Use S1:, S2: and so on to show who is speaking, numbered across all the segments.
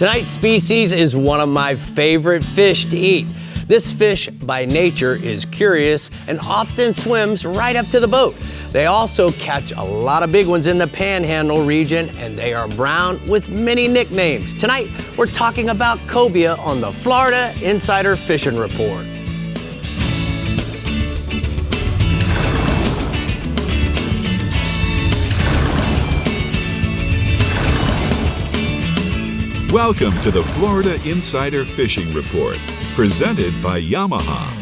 S1: Tonight's species is one of my favorite fish to eat. This fish by nature is curious and often swims right up to the boat. They also catch a lot of big ones in the Panhandle region, and they are brown with many nicknames. Tonight, we're talking about cobia on the Florida Insider Fishing Report.
S2: Welcome to the Florida Insider Fishing Report, presented by Yamaha.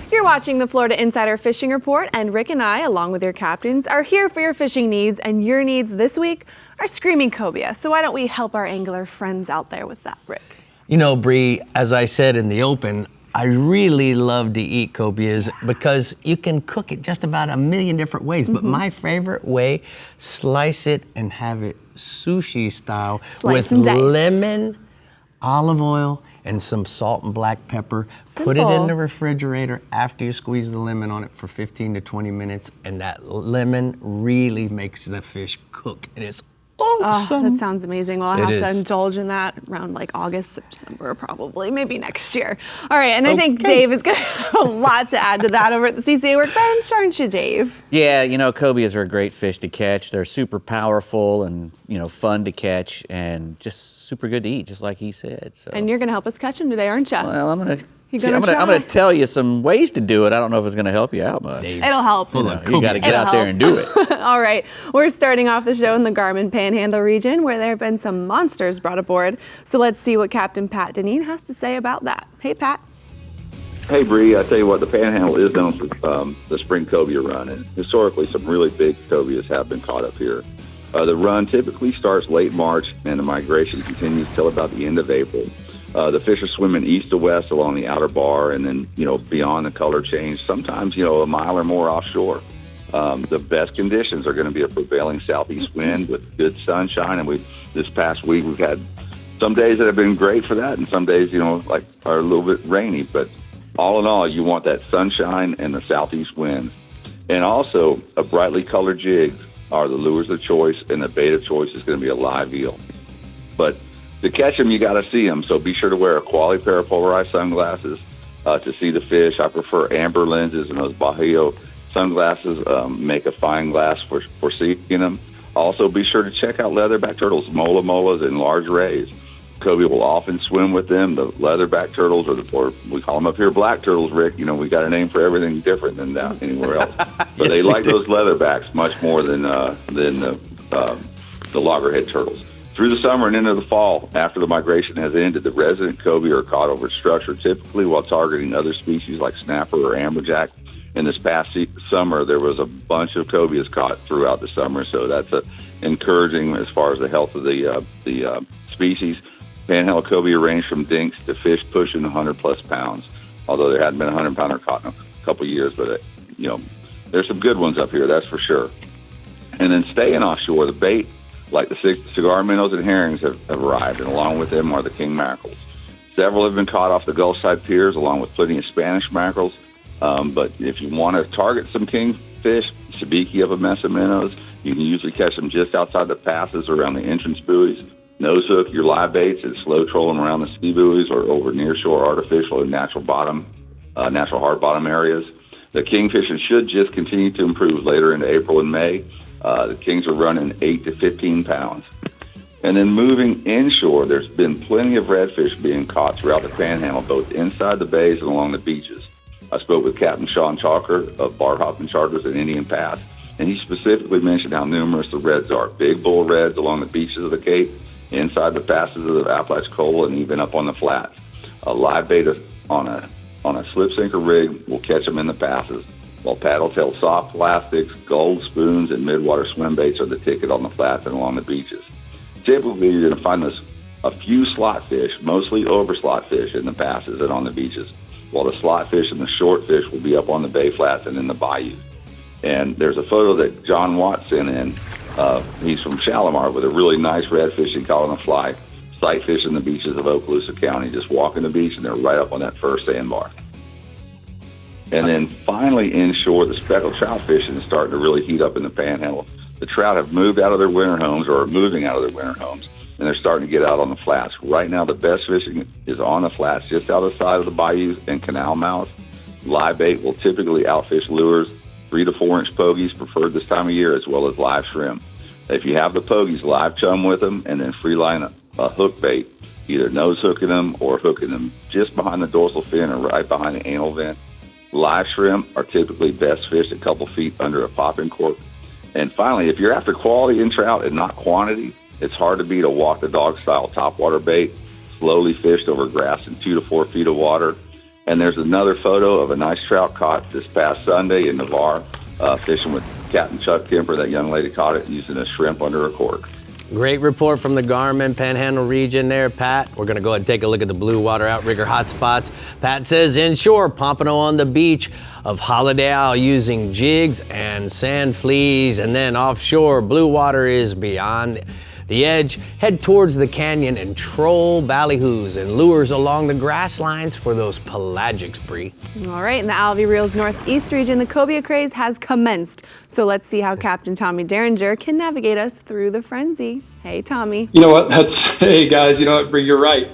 S3: You're watching the Florida Insider Fishing Report, and Rick and I, along with your captains, are here for your fishing needs, and your needs this week are screaming cobia. So why don't we help our angler friends out there with that, Rick?
S1: You know, Brie, as I said in the open, I really love to eat cobias because you can cook it just about a million different ways. But my favorite way, slice it and have it sushi style with lemon, olive oil, and some salt and black pepper.
S3: Simple.
S1: Put it in the refrigerator after you squeeze the lemon on it for 15 to 20 minutes, and that lemon really makes the fish cook. And it's awesome.
S3: Oh, that sounds amazing. Well, I'll have to
S1: is.
S3: indulge in that around like August, September, probably, maybe next year. All right, and I think Dave is going to have a lot to add to that over at the CCA Workbench, aren't you, Dave?
S4: Yeah, you know, cobias are a great fish to catch. They're super powerful and, you know, fun to catch and just super good to eat, just like he said. So.
S3: And you're going to help us catch them today, aren't you?
S4: Well, I'm going
S3: to
S4: to tell you some ways to do it. I don't know if it's going to help you out much.
S3: It'll help.
S4: You got to get out there and do it.
S3: All right, we're starting off the show in the GARMIN Panhandle region, where there have been some monsters brought aboard. So let's see what Captain Pat Deneen has to say about that. Hey, Pat.
S5: Hey, Brie, I tell you what, the Panhandle is known for the spring cobia run, and historically some really big cobias have been caught up here. The run typically starts late March, and the migration continues till about the end of April. The fish are swimming east to west along the outer bar, and then, you know, beyond the color change, sometimes, you know, a mile or more offshore. The best conditions are going to be a prevailing southeast wind with good sunshine, and this past week we've had some days that have been great for that, and some days, you know, like are a little bit rainy. But all in all, you want that sunshine and the southeast winds, and also a brightly colored jig are the lures of choice, and the bait of choice is going to be a live eel. But to catch them, you got to see them, so be sure to wear a quality pair of polarized sunglasses to see the fish. I prefer amber lenses, and those Bajío sunglasses make a fine glass for seeing them. Also, be sure to check out leatherback turtles, molas, and large rays. Cobia will often swim with them. The leatherback turtles, or we call them up here black turtles, Rick. You know, we got a name for everything different than that anywhere else. But
S1: Yes,
S5: they like those leatherbacks much more than the loggerhead turtles. Through the summer and into the fall, after the migration has ended, the resident cobia are caught over structure, typically while targeting other species like snapper or amberjack. In this past summer, there was a bunch of cobias caught throughout the summer, so that's encouraging as far as the health of the species. Panhandle cobia range from dinks to fish pushing 100-plus pounds, although there hadn't been a 100-pounder caught in a couple of years, but, you know, there's some good ones up here, that's for sure. And then staying offshore, the bait, like the cigar minnows and herrings, have arrived, and along with them are the king mackerels. Several have been caught off the Gulf side piers, along with plenty of Spanish mackerels. But if you want to target some kingfish, sabiki of a mess of minnows, you can usually catch them just outside the passes around the entrance buoys. Nose hook your live baits and slow troll them around the ski buoys or over nearshore artificial and natural hard bottom areas. The kingfishing should just continue to improve later into April and May. The kings are running 8 to 15 pounds. And then moving inshore, there's been plenty of redfish being caught throughout the Panhandle, both inside the bays and along the beaches. I spoke with Captain Sean Chalker of Bar Hopping Charters at Indian Pass, and he specifically mentioned how numerous the reds are. Big bull reds along the beaches of the Cape, inside the passes of the Apalachicola, and even up on the flats. A live bait on a slip sinker rig will catch them in the passes, while paddle-tailed soft plastics, gold spoons, and midwater swim baits are the ticket on the flats and along the beaches. Typically, you're going to find a few slot fish, mostly over slot fish, in the passes and on the beaches, while the slot fish and the short fish will be up on the bay flats and in the bayou. And there's a photo that John Watt sent in. He's from Shalimar with a really nice redfish he caught on a fly, sight fishing the beaches of Okaloosa County, just walking the beach, and they're right up on that first sandbar. And then finally inshore, the speckled trout fishing is starting to really heat up in the Panhandle. The trout have moved out of their winter homes or are moving out of their winter homes, and they're starting to get out on the flats. Right now, the best fishing is on the flats just outside of the bayous and canal mouths. Live bait will typically outfish lures, 3 to 4 inch pogies preferred this time of year, as well as live shrimp. If you have the pogies, live chum with them, and then free line a hook bait, either nose hooking them or hooking them just behind the dorsal fin or right behind the anal vent. Live shrimp are typically best fished a couple feet under a popping cork. And finally, if you're after quality in trout and not quantity, it's hard to beat a walk the dog style topwater bait, slowly fished over grass in 2 to 4 feet of water. And there's another photo of a nice trout caught this past Sunday in Navarre, fishing with Captain Chuck Kemper. That young lady caught it using a shrimp under a cork.
S1: Great report from the GARMIN Panhandle region there, Pat. We're gonna go ahead and take a look at the blue water outrigger hotspots. Pat says inshore, pompano on the beach of Holiday Isle using jigs and sand fleas. And then offshore, blue water is beyond the edge. Head towards the canyon and troll ballyhoos and lures along the grass lines for those pelagics, Brie.
S3: All right, in the ALVEY Reels Northeast region, the Cobia craze has commenced. So let's see how Captain Tommy Derringer can navigate us through the frenzy. Hey, Tommy.
S6: You know what? Hey guys, you know what, Brie, you're right.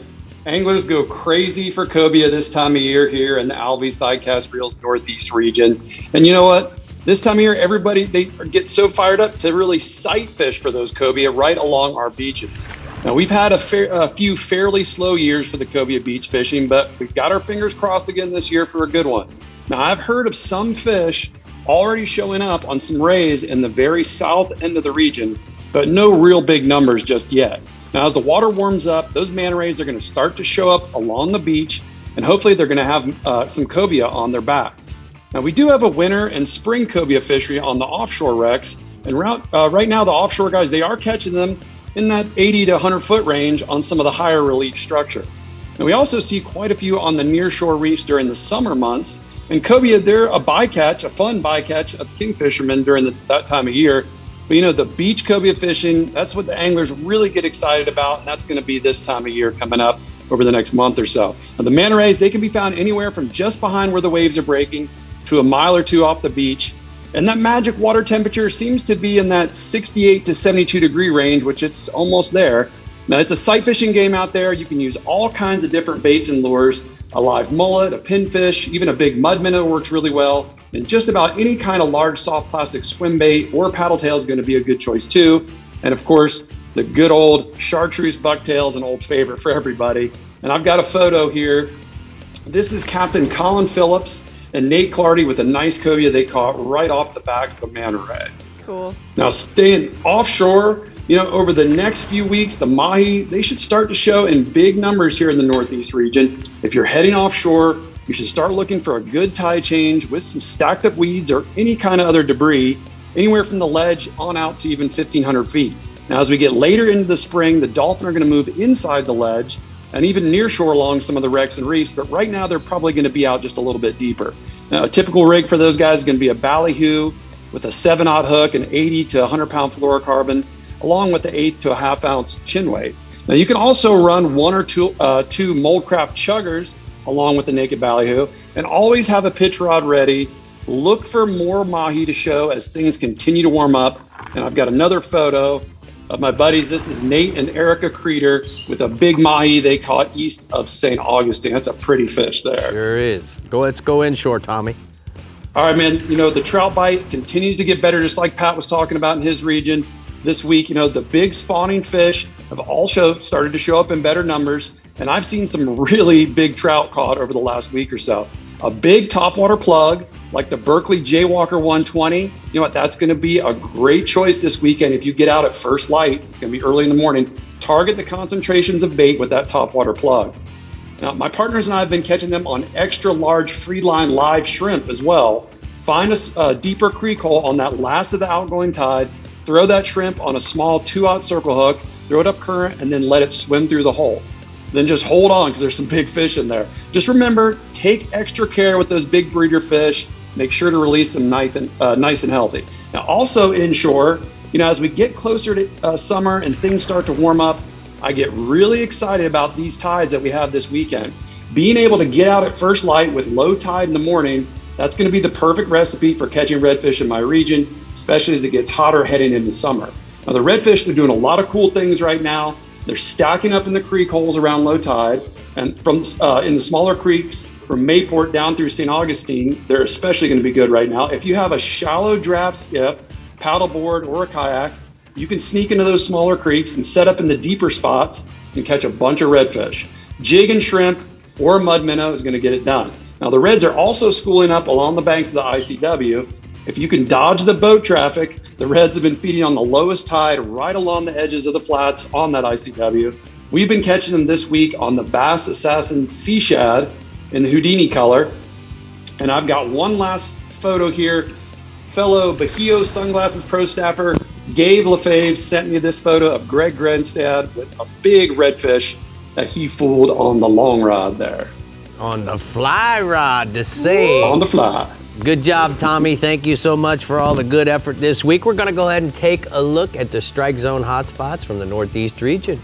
S6: Anglers go crazy for cobia this time of year here in the ALVEY Sidecast Reels Northeast region. And you know what? This time of year, everybody, they get so fired up to really sight fish for those cobia right along our beaches. Now, we've had a few fairly slow years for the cobia beach fishing, but we've got our fingers crossed again this year for a good one. Now, I've heard of some fish already showing up on some rays in the very south end of the region, but no real big numbers just yet. Now, as the water warms up, those manta rays are going to start to show up along the beach, and hopefully they're going to have some cobia on their backs. Now, we do have a winter and spring cobia fishery on the offshore wrecks, and right now the offshore guys, they are catching them in that 80 to 100 foot range on some of the higher relief structure. And we also see quite a few on the nearshore reefs during the summer months, and cobia, they're a bycatch, a fun bycatch of kingfishermen during that time of year. But you know, the beach cobia fishing, that's what the anglers really get excited about, and that's going to be this time of year coming up over the next month or so. Now, the manta rays, they can be found anywhere from just behind where the waves are breaking to a mile or two off the beach. And that magic water temperature seems to be in that 68 to 72 degree range, which it's almost there. Now, it's a sight fishing game out there. You can use all kinds of different baits and lures, a live mullet, a pinfish, even a big mud minnow works really well. And just about any kind of large soft plastic swim bait or paddle tail is going to be a good choice too. And of course, the good old chartreuse bucktail is an old favorite for everybody. And I've got a photo here. This is Captain Colin Phillips and Nate Clardy with a nice cobia they caught right off the back of a manta ray.
S3: Cool.
S6: Now, staying offshore, you know, over the next few weeks, the mahi, they should start to show in big numbers here in the Northeast region. If you're heading offshore, you should start looking for a good tide change with some stacked up weeds or any kind of other debris, anywhere from the ledge on out to even 1,500 feet. Now, as we get later into the spring, the dolphin are going to move inside the ledge and even near shore along some of the wrecks and reefs, but right now they're probably going to be out just a little bit deeper. Now, a typical rig for those guys is going to be a ballyhoo with a 7/0 hook and 80 to 100 pound fluorocarbon, along with the 1/8 to a 1/2 ounce chin weight. Now, you can also run 1 or 2 mold craft chuggers along with the naked ballyhoo, and always have a pitch rod ready. Look for more mahi to show as things continue to warm up. And I've got another photo of my buddies. This is Nate and Erica Creeder with a big mahi they caught east of St. Augustine. That's a pretty fish there.
S1: Sure is. Let's go inshore, Tommy.
S6: All right, man. You know, the trout bite continues to get better, just like Pat was talking about in his region this week. You know, the big spawning fish have all started to show up in better numbers. And I've seen some really big trout caught over the last week or so. A big topwater plug, like the Berkeley Jaywalker 120. You know what? That's going to be a great choice this weekend. If you get out at first light, it's going to be early in the morning. Target the concentrations of bait with that topwater plug. Now, my partners and I have been catching them on extra large free line live shrimp as well. Find a deeper creek hole on that last of the outgoing tide. Throw that shrimp on a small 2/0 circle hook, throw it up current, and then let it swim through the hole. Then just hold on because there's some big fish in there. Just remember, take extra care with those big breeder fish. Make sure to release them nice and healthy. Now, also inshore, you know, as we get closer to summer and things start to warm up, I get really excited about these tides that we have this weekend. Being able to get out at first light with low tide in the morning, that's going to be the perfect recipe for catching redfish in my region. especially as it gets hotter heading into summer. Now the redfish, they're doing a lot of cool things right now. They're stacking up in the creek holes around low tide, and from in the smaller creeks from Mayport down through St. Augustine, they're especially going to be good right now. If you have a shallow draft skiff, paddleboard, or a kayak, you can sneak into those smaller creeks and set up in the deeper spots and catch a bunch of redfish. Jig and shrimp or mud minnow is going to get it done. Now the reds are also schooling up along the banks of the ICW. If you can dodge the boat traffic, the reds have been feeding on the lowest tide right along the edges of the flats on that ICW. We've been catching them this week on the Bass Assassin Sea Shad in the Houdini color. And I've got one last photo here. Fellow Bajío Sunglasses Pro staffer Gabe LaFave sent me this photo of Greg Grenstad with a big redfish that he fooled on the long rod there.
S1: On the fly rod, to say.
S6: On the fly.
S1: Good job, Tommy. Thank you so much for all the good effort this week. We're going to go ahead and take a look at the strike zone hotspots from the Northeast region.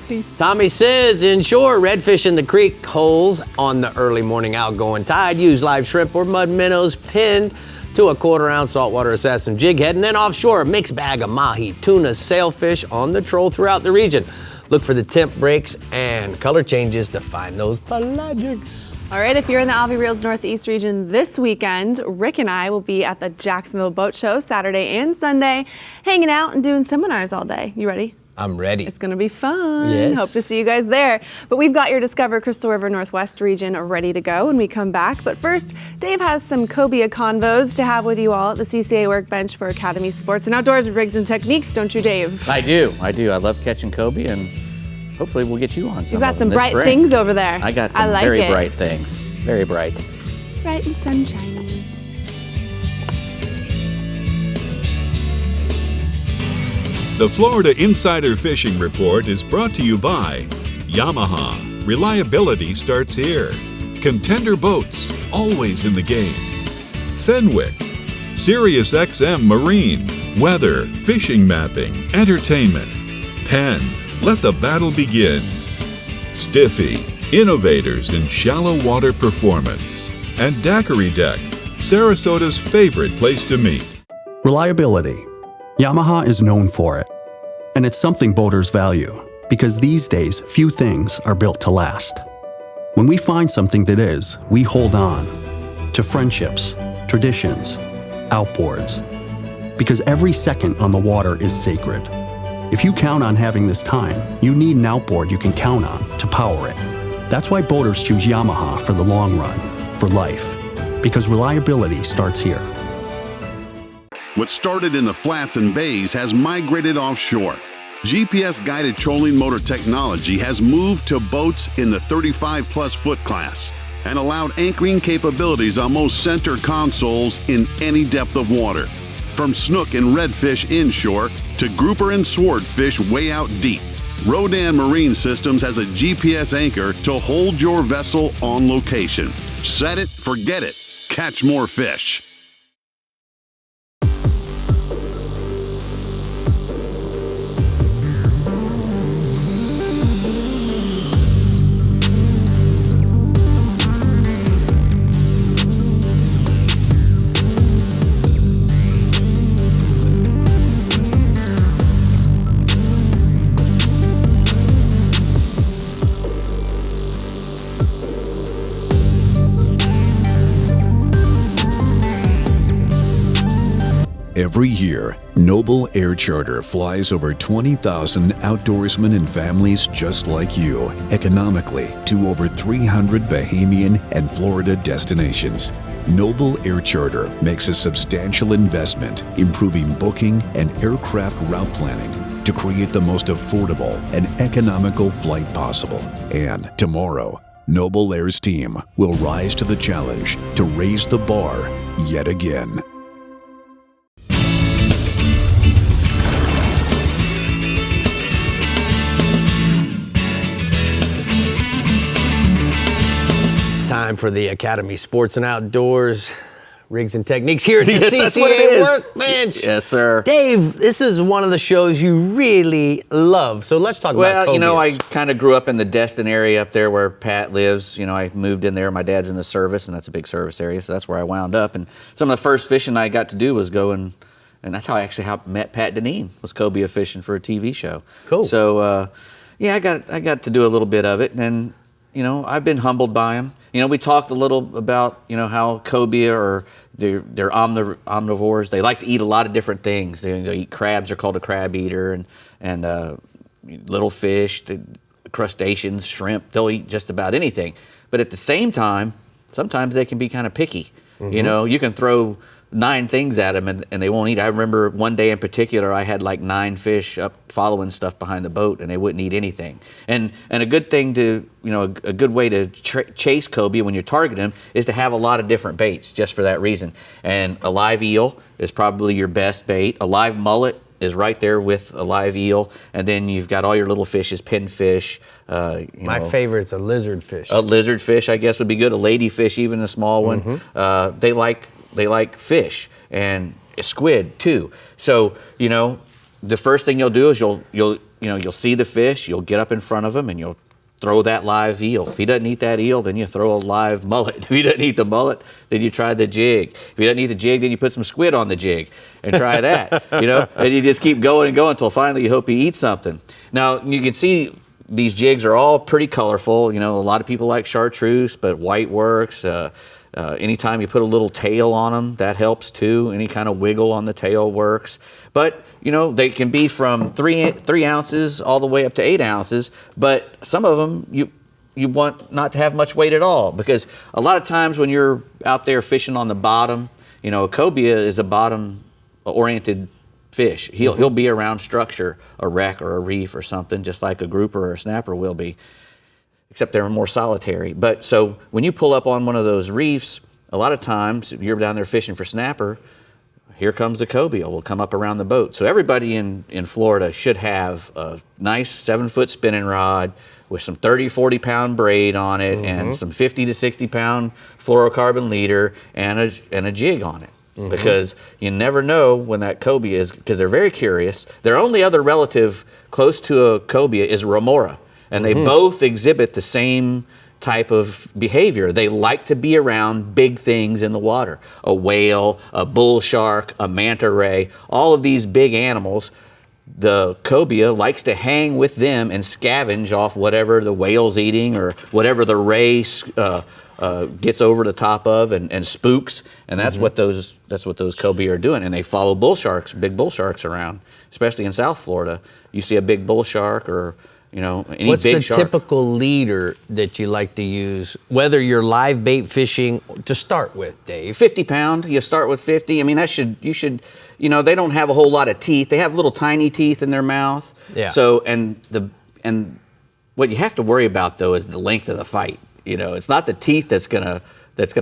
S3: Peace.
S1: Tommy says, inshore, redfish in the creek holes on the early morning outgoing tide. Use live shrimp or mud minnows pinned to a 1/4 ounce saltwater assassin jig head. And then offshore, a mixed bag of mahi, tuna, sailfish on the troll throughout the region. Look for the temp breaks and color changes to find those pelagics.
S3: All right, if you're in the ALVEY Reels Northeast region this weekend, Rick and I will be at the Jacksonville Boat Show Saturday and Sunday, hanging out and doing seminars all day. You ready?
S1: I'm ready.
S3: It's going to be fun.
S1: Yes.
S3: Hope to see you guys there. But we've got your Discover Crystal River Northwest region ready to go when we come back. But first, Dave has some Cobia convos to have with you all at the CCA workbench for Academy Sports and Outdoors Rigs and Techniques, don't you, Dave?
S4: I do. I love catching cobia, and hopefully we'll get you on some.
S3: You've got
S4: of them
S3: some
S4: this
S3: bright
S4: spring.
S3: things over there.
S4: I got some
S3: I like
S4: very
S3: it.
S4: bright things. Very bright.
S3: Bright and sunshiny.
S2: The Florida Insider Fishing Report is brought to you by Yamaha. Reliability starts here. Contender Boats, always in the game. Fenwick. SiriusXM Marine. Weather, fishing mapping, entertainment. Penn. Let the battle begin. Stiffy. Innovators in shallow water performance. And Daiquiri Deck. Sarasota's favorite place to meet.
S7: Reliability. Yamaha is known for it. And it's something boaters value, because these days, few things are built to last. When we find something that is, we hold on to friendships, traditions, outboards. Because every second on the water is sacred. If you count on having this time, you need an outboard you can count on to power it. That's why boaters choose Yamaha for the long run, for life. Because reliability starts here.
S8: What started in the flats and bays has migrated offshore. GPS-guided trolling motor technology has moved to boats in the 35-plus foot class and allowed anchoring capabilities on most center consoles in any depth of water. From snook and redfish inshore to grouper and swordfish way out deep, Rodan Marine Systems has a GPS anchor to hold your vessel on location. Set it, forget it, catch more fish.
S9: Every year, Noble Air Charter flies over 20,000 outdoorsmen and families just like you economically to over 300 Bahamian and Florida destinations. Noble Air Charter makes a substantial investment improving booking and aircraft route planning to create the most affordable and economical flight possible. And tomorrow, Noble Air's team will rise to the challenge to raise the bar yet again.
S1: Time for the Academy Sports and Outdoors Rigs and Techniques here at the
S4: Yes, that's what it
S1: CCA
S4: is.
S1: Workbench.
S4: Yes, sir.
S1: Dave, this is one of the shows you really love. So let's talk about
S4: Well, you know, I
S1: Cobias.
S4: kind of grew up in the Destin area up there where Pat lives. You know, I moved in there. My dad's in the service, and that's a big service area, so that's where I wound up. And some of the first fishing I got to do was go and that's how I met Pat Deneen, was cobia fishing for a TV show.
S1: Cool.
S4: So, yeah, I got to do a little bit of it, and you know, I've been humbled by him. You know, we talked a little about, you know, how cobia or they're omnivores. They like to eat a lot of different things. They eat crabs. They're called a crab eater, and little fish, the crustaceans, shrimp. They'll eat just about anything. But at the same time, sometimes they can be kind of picky. You know, you can throw 9 things at them and they won't eat. I remember one day in particular, I had like 9 fish up following stuff behind the boat, and they wouldn't eat anything. And a good thing to, you know, a good way to chase cobia when you're targeting them is to have a lot of different baits, just for that reason. And a live eel is probably your best bait. A live mullet is right there with a live eel, and then you've got all your little fishes, pinfish.
S1: My favorite's a lizard fish.
S4: A lizard fish, I guess, would be good. A ladyfish, even a small one. They like fish, and squid too. So, you know, the first thing you'll do is you'll see the fish, you'll get up in front of him, and you'll throw that live eel. If he doesn't eat that eel, then you throw a live mullet. If he doesn't eat the mullet, then you try the jig. If he doesn't eat the jig, then you put some squid on the jig and try that. You know, and you just keep going and going until finally you hope he eats something. Now, you can see these jigs are all pretty colorful. You know, a lot of people like chartreuse, but white works. Anytime you put a little tail on them, that helps too. Any kind of wiggle on the tail works. But, you know, they can be from 3 ounces all the way up to 8 ounces. But some of them you want not to have much weight at all, because a lot of times when you're out there fishing on the bottom, you know, a cobia is a bottom-oriented fish. He'll be around structure, a wreck or a reef or something, just like a grouper or a snapper will be, except they're more solitary. But so when you pull up on one of those reefs, a lot of times if you're down there fishing for snapper, here comes the cobia will come up around the boat. So everybody in Florida should have a nice 7-foot spinning rod with some 30, 40 pound braid on it, and some 50 to 60 pound fluorocarbon leader and a jig on it. Because you never know when that cobia is, because they're very curious. Their only other relative close to a cobia is a remora. And they both exhibit the same type of behavior. They like to be around big things in the water. A whale, a bull shark, a manta ray, all of these big animals. The cobia likes to hang with them and scavenge off whatever the whale's eating or whatever the ray gets over the top of and spooks. And that's what those cobia are doing. And they follow bull sharks, big bull sharks around, especially in South Florida. You see a big bull shark or, you know, any
S1: What's
S4: big
S1: the
S4: shark.
S1: typical leader that you like to use, whether you're live bait fishing to start with, Dave?
S4: 50 pound, you start with 50. I mean, you know, they don't have a whole lot of teeth. They have little tiny teeth in their mouth.
S1: Yeah.
S4: So, and what you have to worry about though is the length of the fight. You know, it's not the teeth that's gonna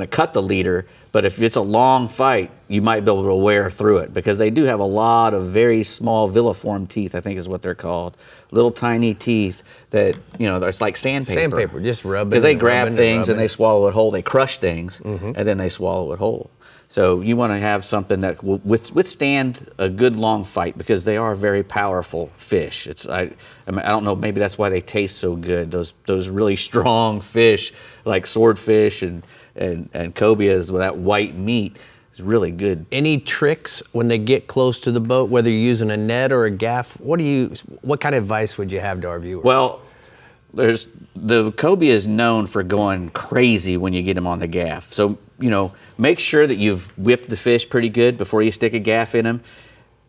S4: cut the leader, but if it's a long fight, you might be able to wear through it, because they do have a lot of very small villiform teeth, I think is what they're called. Little tiny teeth that, you know, it's like sandpaper.
S1: Sandpaper, just rub it.
S4: Because they grab things and they swallow it whole. They crush things and then they swallow it whole. So you want to have something that will withstand a good long fight, because they are very powerful fish. I don't know, maybe that's why they taste so good. Those really strong fish like swordfish and cobias with that white meat is really good.
S1: Any tricks when they get close to the boat, whether you're using a net or a gaff? What kind of advice would you have to our viewers?
S4: Well, the cobia is known for going crazy when you get him on the gaff. So, you know, make sure that you've whipped the fish pretty good before you stick a gaff in him,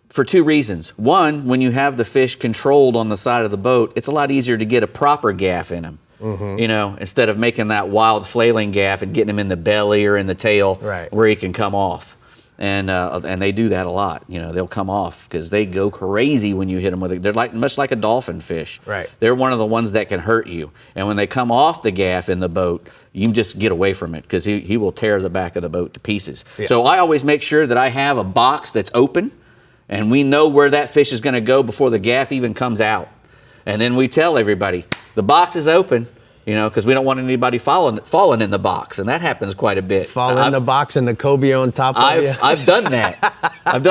S4: for 2 reasons. One, when you have the fish controlled on the side of the boat, it's a lot easier to get a proper gaff in him. You know, instead of making that wild flailing gaff and getting him in the belly or in the tail, where he can come off. And they do that a lot. You know, they'll come off because they go crazy when you hit them with it. They're much like a dolphin fish.
S1: Right.
S4: They're one of the ones that can hurt you. And when they come off the gaff in the boat, you can just get away from it, because he will tear the back of the boat to pieces. Yeah. So I always make sure that I have a box that's open, and we know where that fish is going to go before the gaff even comes out. And then we tell everybody, the box is open. You know, because we don't want anybody falling in the box, and that happens quite a bit.
S1: Fall in the box and the cobia on top of you.
S4: I've done that. I've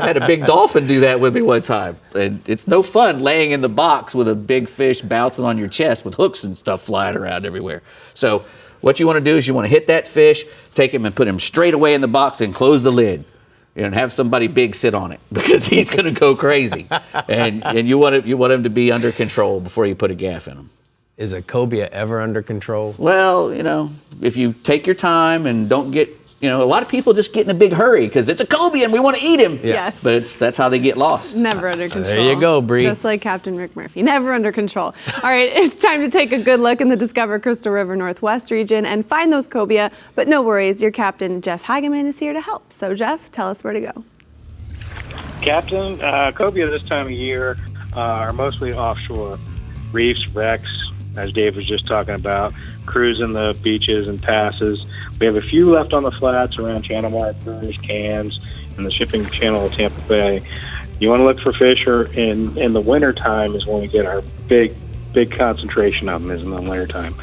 S4: had a big dolphin do that with me one time. And it's no fun laying in the box with a big fish bouncing on your chest with hooks and stuff flying around everywhere. So what you want to do is you want to hit that fish, take him and put him straight away in the box and close the lid. And have somebody big sit on it, because he's going to go crazy. And you want him to be under control before you put a gaff in him.
S1: Is a cobia ever under control?
S4: Well, you know, if you take your time and don't get, you know, a lot of people just get in a big hurry because it's a cobia and we want to eat him.
S3: Yeah. Yes.
S4: But that's how they get lost.
S3: Never under control.
S1: There you go, Brie.
S3: Just like Captain Rick Murphy, never under control. All right, it's time to take a good look in the Discover Crystal River Northwest region and find those cobia. But no worries, your captain, Jeff Hageman, is here to help. So, Jeff, tell us where to go.
S10: Captain, cobia this time of year are mostly offshore. Reefs, wrecks, as Dave was just talking about, cruising the beaches and passes. We have a few left on the flats around channel markers, cans, and the shipping channel of Tampa Bay. You want to look for fish in the winter time is when we get our big concentration of them, is in the winter time.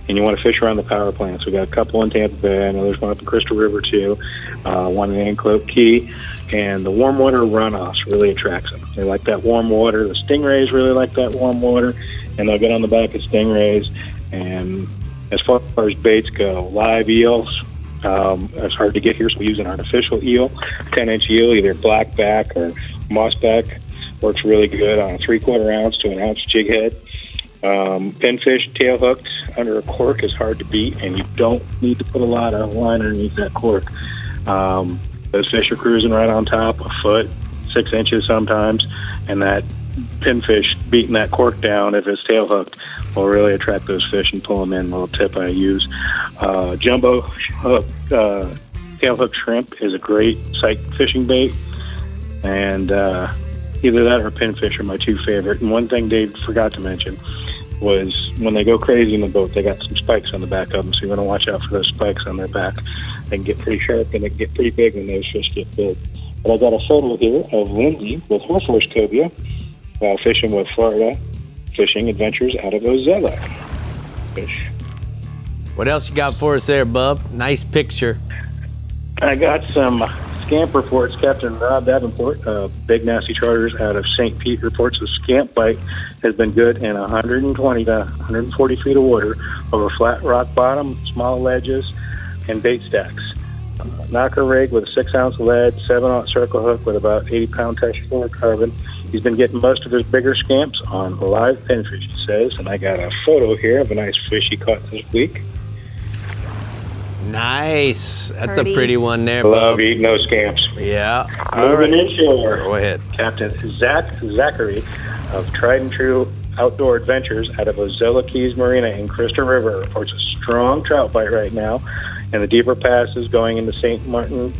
S10: And you want to fish around the power plants. We got a couple in Tampa Bay. I know there's one up in Crystal River too, one in Anclote Key. And the warm water runoffs really attracts them. They like that warm water. The stingrays really like that warm water, and they'll get on the back of stingrays. And as far as baits go, live eels, it's hard to get here, so we use an artificial eel, 10-inch eel, either blackback or mossback. Works really good on a 3/4 ounce to an ounce jig head. Pinfish tail hooked under a cork is hard to beat, and you don't need to put a lot of line underneath that cork. Those fish are cruising right on top, a foot, 6 inches sometimes, and that pinfish beating that cork down, if it's tail hooked, will really attract those fish and pull them in. A little tip I use. Jumbo hook, tail hook shrimp is a great sight fishing bait, and either that or pinfish are my two favorite. And one thing Dave forgot to mention was when they go crazy in the boat, they got some spikes on the back of them, so you want to watch out for those spikes on their back. They can get pretty sharp and they can get pretty big when those fish get big. But I got a photo here of Lindsay with her first cobia while fishing with Florida Fishing Adventures out of Ozella. Fish.
S1: What else you got for us there, bub? Nice picture.
S10: I got some scamp reports. Captain Rob Davenport, Big Nasty Charters out of St. Pete, reports the scamp bite has been good in 120 to 140 feet of water over flat rock bottom, small ledges, and bait stacks. Knocker rig with a 6-ounce lead, 7-aught circle hook with about 80-pound test fluorocarbon. He's been getting most of his bigger scamps on live pinfish, he says, and I got a photo here of a nice fish he caught this week.
S1: Nice. That's
S3: Pretty.
S1: a pretty one there,
S10: Love
S1: bub.
S10: eating those scamps.
S1: Yeah. All
S10: Moving
S1: right.
S10: inshore.
S1: Go ahead.
S10: Captain Zachary of Tried and True Outdoor Adventures out of Ozella Keys Marina in Crystal River reports a strong trout bite right now in the deeper passes going into St. Martin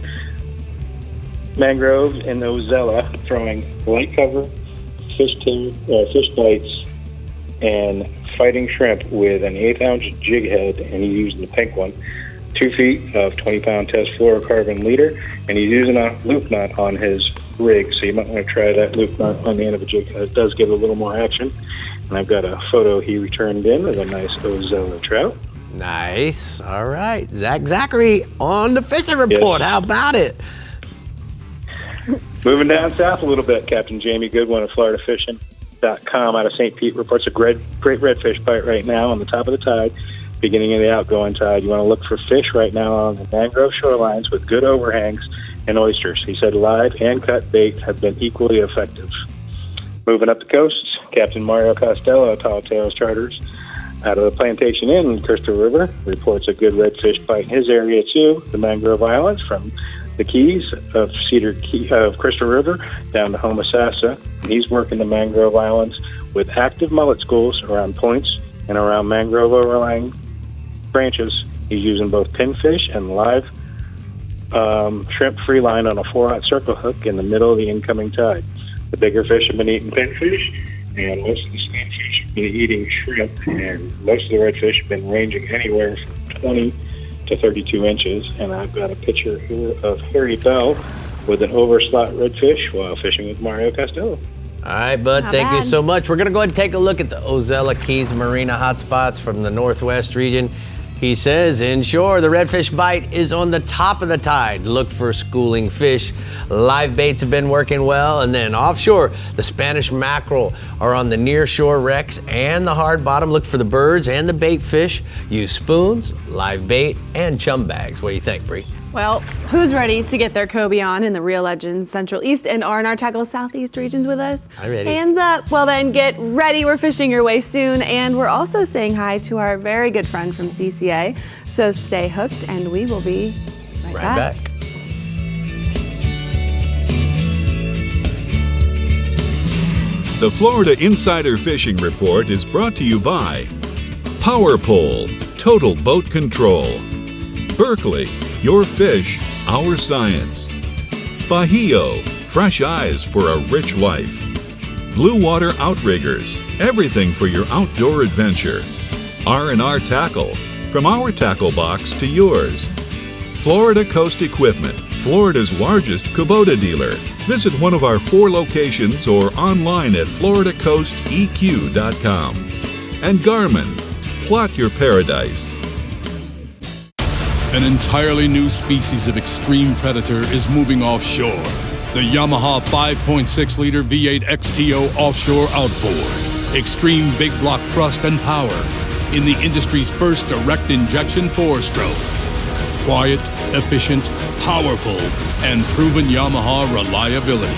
S10: Mangrove in Ozella, throwing light cover, fish bites, and fighting shrimp with an 1/8 ounce jig head, and he's using the pink one. 2 feet of 20-pound test fluorocarbon leader, and he's using a loop knot on his rig, so you might want to try that loop knot on the end of a jig head. It does give a little more action. And I've got a photo he returned in of a nice Ozella trout.
S1: Nice. All right. Zachary on the fishing report.
S10: Yes.
S1: How about it?
S10: Moving down south a little bit, Captain Jamie Goodwin of FloриdaFishing.com out of St. Pete reports a great redfish bite right now on the top of the tide, beginning of the outgoing tide. You want to look for fish right now on the mangrove shorelines with good overhangs and oysters. He said live and cut bait have been equally effective. Moving up the coast, Captain Mario Costello of Tall Tales Charters out of the Plantation Inn in Crystal River reports a good redfish bite in his area too. The Mangrove Islands from the Keys of Crystal River down to Homosassa. He's working the Mangrove Islands with active mullet schools around points and around mangrove overlying branches. He's using both pinfish and live shrimp free line on a 4-aught circle hook in the middle of the incoming tide. The bigger fish have been eating pinfish, and most of the snakefish have been eating shrimp, and most of the redfish have been ranging anywhere from 20 to 32 inches. And I've got a picture here of Harry Bell with an overslot redfish while fishing with Mario Costello.
S1: All right, bud, thank you so much. We're gonna go ahead and take a look at the Ozella Keys Marina hotspots from the Northwest region. He says inshore, the redfish bite is on the top of the tide. Look for schooling fish. Live baits have been working well. And then offshore, the Spanish mackerel are on the near shore wrecks and the hard bottom. Look for the birds and the bait fish. Use spoons, live bait, and chum bags. What do you think, Brie?
S3: Well, who's ready to get their Cobia on in the Real Legends Central East and R&R Tackle Southeast regions with us?
S1: I'm ready.
S3: Hands up. Well then, get ready. We're fishing your way soon. And we're also saying hi to our very good friend from CCA. So stay hooked and we will be right back.
S2: The Florida Insider Fishing Report is brought to you by Power Pole, Total Boat Control. Berkeley, your fish, our science. Bajío, fresh eyes for a rich life. Blue Water Outriggers, everything for your outdoor adventure. R&R Tackle, from our tackle box to yours. Florida Coast Equipment, Florida's largest Kubota dealer. Visit one of our 4 locations or online at floridacoasteq.com. And GARMIN, plot your paradise.
S11: An entirely new species of extreme predator is moving offshore. The Yamaha 5.6-liter V8 XTO offshore outboard. Extreme big block thrust and power in the industry's first direct injection 4-stroke. Quiet, efficient, powerful, and proven Yamaha reliability.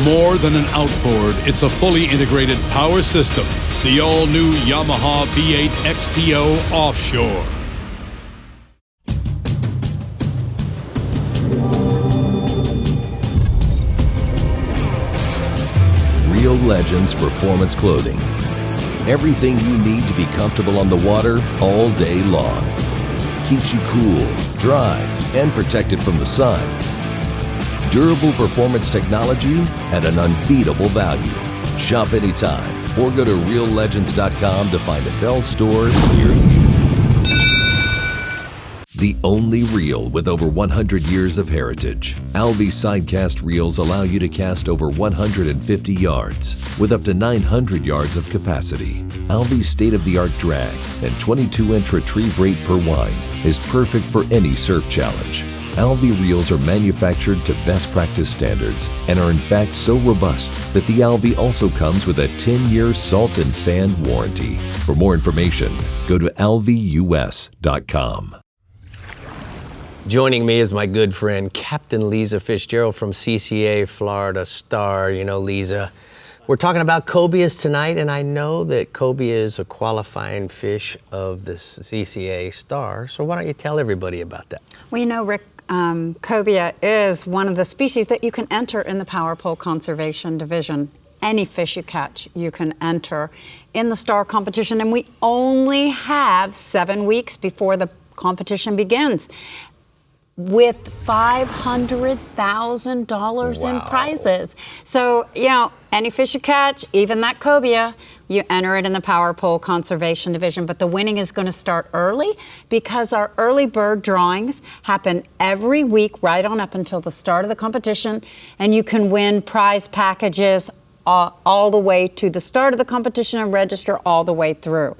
S11: More than an outboard, it's a fully integrated power system. The all-new Yamaha V8 XTO offshore.
S12: Real Legends Performance Clothing. Everything you need to be comfortable on the water all day long. Keeps you cool, dry, and protected from the sun. Durable performance technology at an unbeatable value. Shop anytime or go to reallegends.com to find a Bell store near you. The only reel with over 100 years of heritage. ALVEY Sidecast reels allow you to cast over 150 yards with up to 900 yards of capacity. ALVEY's state-of-the-art drag and 22-inch retrieve rate per wind is perfect for any surf challenge. ALVEY reels are manufactured to best practice standards and are in fact so robust that the ALVEY also comes with a 10-year salt and sand warranty. For more information, go to alveus.com.
S1: Joining me is my good friend, Captain Lisa Fitzgerald from CCA Florida Star. You know, Lisa, we're talking about cobias tonight, and I know that cobia is a qualifying fish of the CCA Star. So why don't you tell everybody about that?
S13: Well, you know, Rick, cobia is one of the species that you can enter in the Power Pole Conservation Division. Any fish you catch, you can enter in the Star competition, and we only have 7 weeks before the competition begins, with $500,000 in prizes. So, you know, any fish you catch, even that cobia, you enter it in the Power Pole Conservation Division. But the winning is going to start early because our early bird drawings happen every week right on up until the start of the competition. And you can win prize packages all the way to the start of the competition and register all the way through.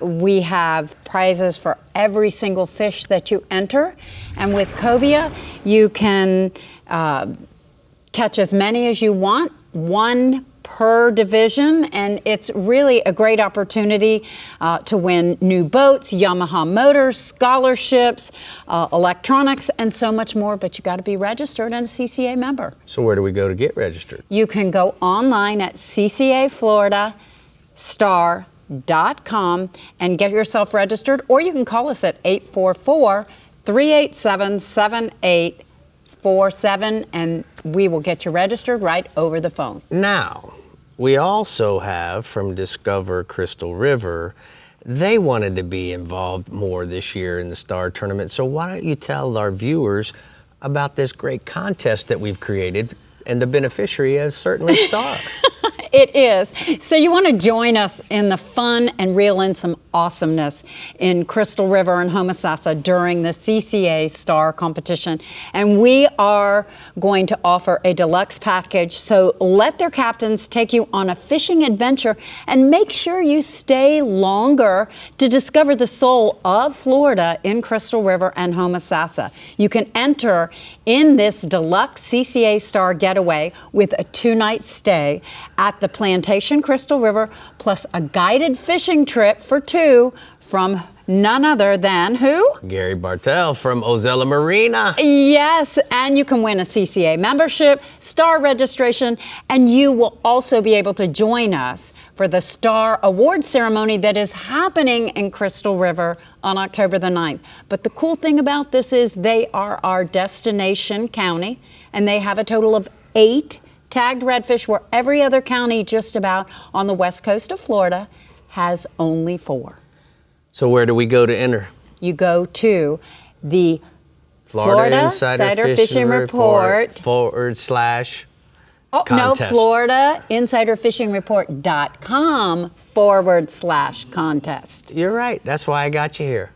S13: We have prizes for every single fish that you enter. And with cobia, you can catch as many as you want, 1 per division, and it's really a great opportunity to win new boats, Yamaha motors, scholarships, electronics, and so much more, but you got to be registered and a CCA member.
S1: So where do we go to get registered?
S13: You can go online at ccafloridastar.com and get yourself registered, or you can call us at 844-387-7847, and we will get you registered right over the phone.
S1: Now, we also have from Discover Crystal River, they wanted to be involved more this year in the Star Tournament. So why don't you tell our viewers about this great contest that we've created, and the beneficiary is certainly Star.
S13: It is. So you want to join us in the fun and reel in some awesomeness in Crystal River and Homosassa during the CCA Star competition. And we are going to offer a deluxe package. So let their captains take you on a fishing adventure and make sure you stay longer to discover the soul of Florida in Crystal River and Homosassa. You can enter in this deluxe CCA Star getaway with a 2-night stay at the Plantation Crystal River, plus a guided fishing trip for 2 from none other than who?
S1: Gary Bartell from Ozella Marina.
S13: Yes, and you can win a CCA membership, Star registration, and you will also be able to join us for the Star Award ceremony that is happening in Crystal River on October the 9th. But the cool thing about this is they are our destination county, and they have a total of 8 tagged redfish, where every other county just about on the west coast of Florida has only 4.
S1: So where do we go to enter?
S13: You go to the
S1: Florida Insider Fishing Report /
S13: contest.
S1: No,
S13: FloridaInsiderFishingReport.com /contest.
S1: You're right. That's why I got you here.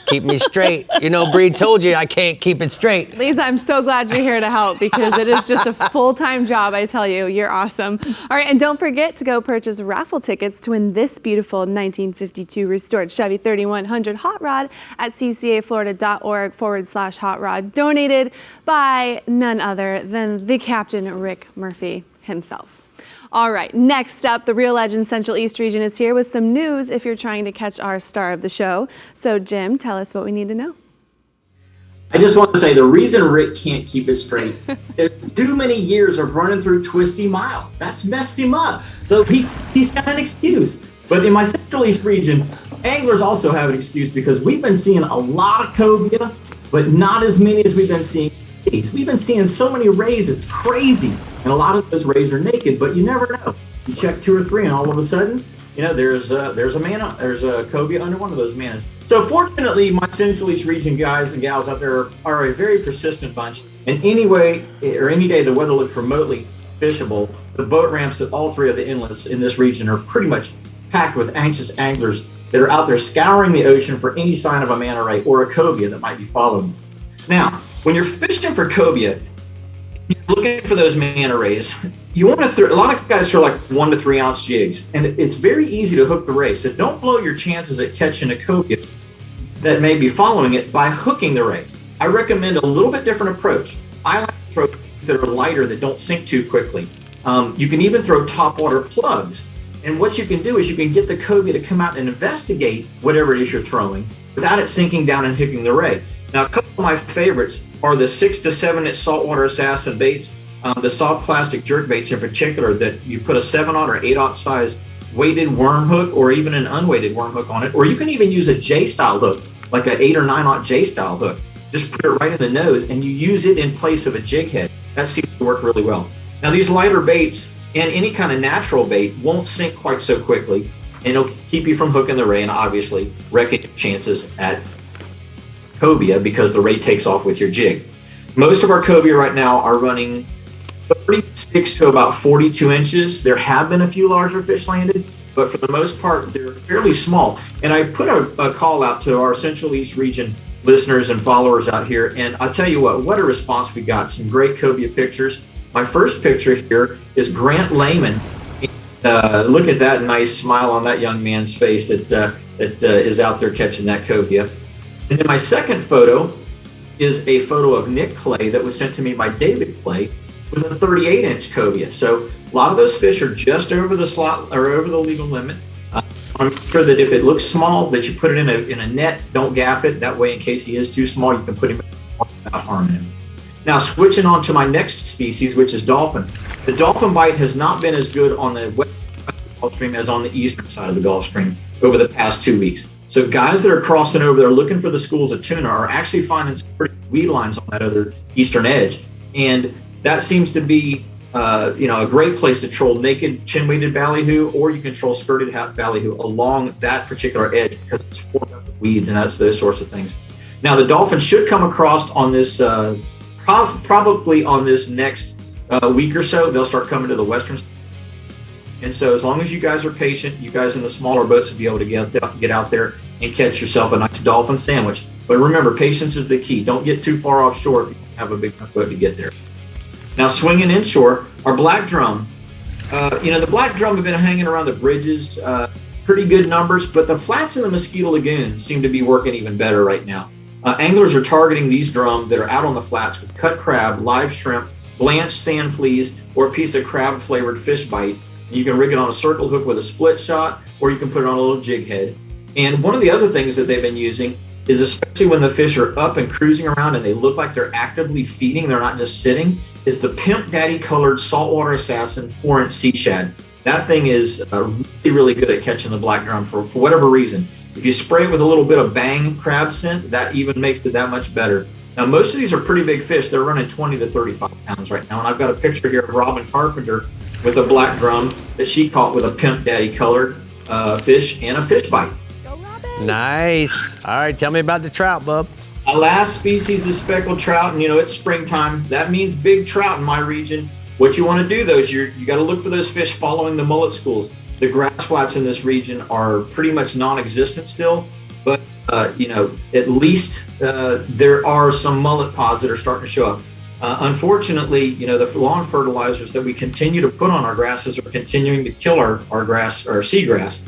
S1: Keep me straight. You know, Brie told you I can't keep it straight.
S3: Lisa, I'm so glad you're here to help, because it is just a full-time job, I tell you. You're awesome. All right, and don't forget to go purchase raffle tickets to win this beautiful 1952 restored Chevy 3100 hot rod at ccaflorida.org /hot rod, donated by none other than the Captain Rick Murphy himself. All right, next up, the Real Legend Central East region is here with some news if you're trying to catch our star of the show. So, Jim, tell us what we need to know.
S14: I just want to say the reason Rick can't keep it straight is too many years of running through Twisty Mile. That's messed him up. So he's got an excuse. But in my Central East region, anglers also have an excuse, because we've been seeing a lot of cobia, but not as many as we've been seeing rays. We've been seeing so many rays, it's crazy. And a lot of those rays are naked, but you never know. You check 2 or 3, and all of a sudden, you know, there's a cobia under one of those manas. So fortunately, my Central East region guys and gals out there are a very persistent bunch. And any day the weather looks remotely fishable, the boat ramps at all 3 of the inlets in this region are pretty much packed with anxious anglers that are out there scouring the ocean for any sign of a manta ray or a cobia that might be following. Now, when you're fishing for cobia, you're looking for those manta rays, you want to throw, a lot of guys throw like 1 to 3 ounce jigs, and it's very easy to hook the ray. So don't blow your chances at catching a cobia that may be following it by hooking the ray. I recommend a little bit different approach. I like to throw things that are lighter, that don't sink too quickly. You can even throw topwater plugs. And what you can do is you can get the cobia to come out and investigate whatever it is you're throwing without it sinking down and hooking the ray. Now, a couple of my favorites are the 6 to 7 inch saltwater assassin baits, the soft plastic jerk baits in particular, that you put a 7/0 or 8/0 size weighted worm hook or even an unweighted worm hook on it. Or you can even use a J style hook, like an 8 or 9/0 J style hook. Just put it right in the nose and you use it in place of a jig head. That seems to work really well. Now, these lighter baits and any kind of natural bait won't sink quite so quickly, and it'll keep you from hooking the ray and obviously wrecking your chances at cobia, because the ray takes off with your jig. Most of our cobia right now are running 36 to about 42 inches. There have been a few larger fish landed, but for the most part, they're fairly small. And I put a call out to our Central East region listeners and followers out here, and I'll tell you what a response we got. Some great cobia pictures. My first picture here is Grant Lehman. Look at that nice smile on that young man's face that is out there catching that cobia. And then my second photo is a photo of Nick Clay that was sent to me by David Clay with a 38 inch cobia. So a lot of those fish are just over the slot or over the legal limit. I'm sure that if it looks small, that you put it in a net, don't gaff it. That way, in case he is too small, you can put him without harming him. Now, switching on to my next species, which is dolphin. The dolphin bite has not been as good on the west side of the Gulf Stream as on the eastern side of the Gulf Stream over the past 2 weeks. So guys that are crossing over there looking for the schools of tuna are actually finding some pretty weed lines on that other eastern edge. And that seems to be a great place to troll naked chin-weighted ballyhoo, or you can troll skirted ballyhoo along that particular edge, because it's formed up with weeds and that's those sorts of things. Now, the dolphin should come across on this, probably on this next week or so. They'll start coming to the western side. And so as long as you guys are patient, you guys in the smaller boats will be able to get out there and catch yourself a nice dolphin sandwich. But remember, patience is the key. Don't get too far offshore if you have a big enough boat to get there. Now, swinging inshore, our black drum. The black drum have been hanging around the bridges, pretty good numbers, but the flats in the Mosquito Lagoon seem to be working even better right now. Anglers are targeting these drums that are out on the flats with cut crab, live shrimp, blanched sand fleas, or a piece of crab-flavored fish bite. You can rig it on a circle hook with a split shot, or you can put it on a little jig head. And one of the other things that they've been using is, especially when the fish are up and cruising around and they look like they're actively feeding, they're not just sitting, is the Pimp Daddy colored saltwater assassin 4-inch sea shad. That thing is really, really good at catching the black drum for whatever reason. If you spray it with a little bit of Bang crab scent, that even makes it that much better. Now, most of these are pretty big fish. They're running 20 to 35 pounds right now. And I've got a picture here of Robin Carpenter with a black drum that she caught with a Pimp Daddy colored fish and a fish bite.
S1: Nice. All right, tell me about the trout, bub.
S14: Our last species is speckled trout, and it's springtime. That means big trout in my region. What you want to do, though, is you got to look for those fish following the mullet schools. The grass flats in this region are pretty much non-existent still, but at least there are some mullet pods that are starting to show up. Unfortunately, the lawn fertilizers that we continue to put on our grasses are continuing to kill our grass, or seagrass.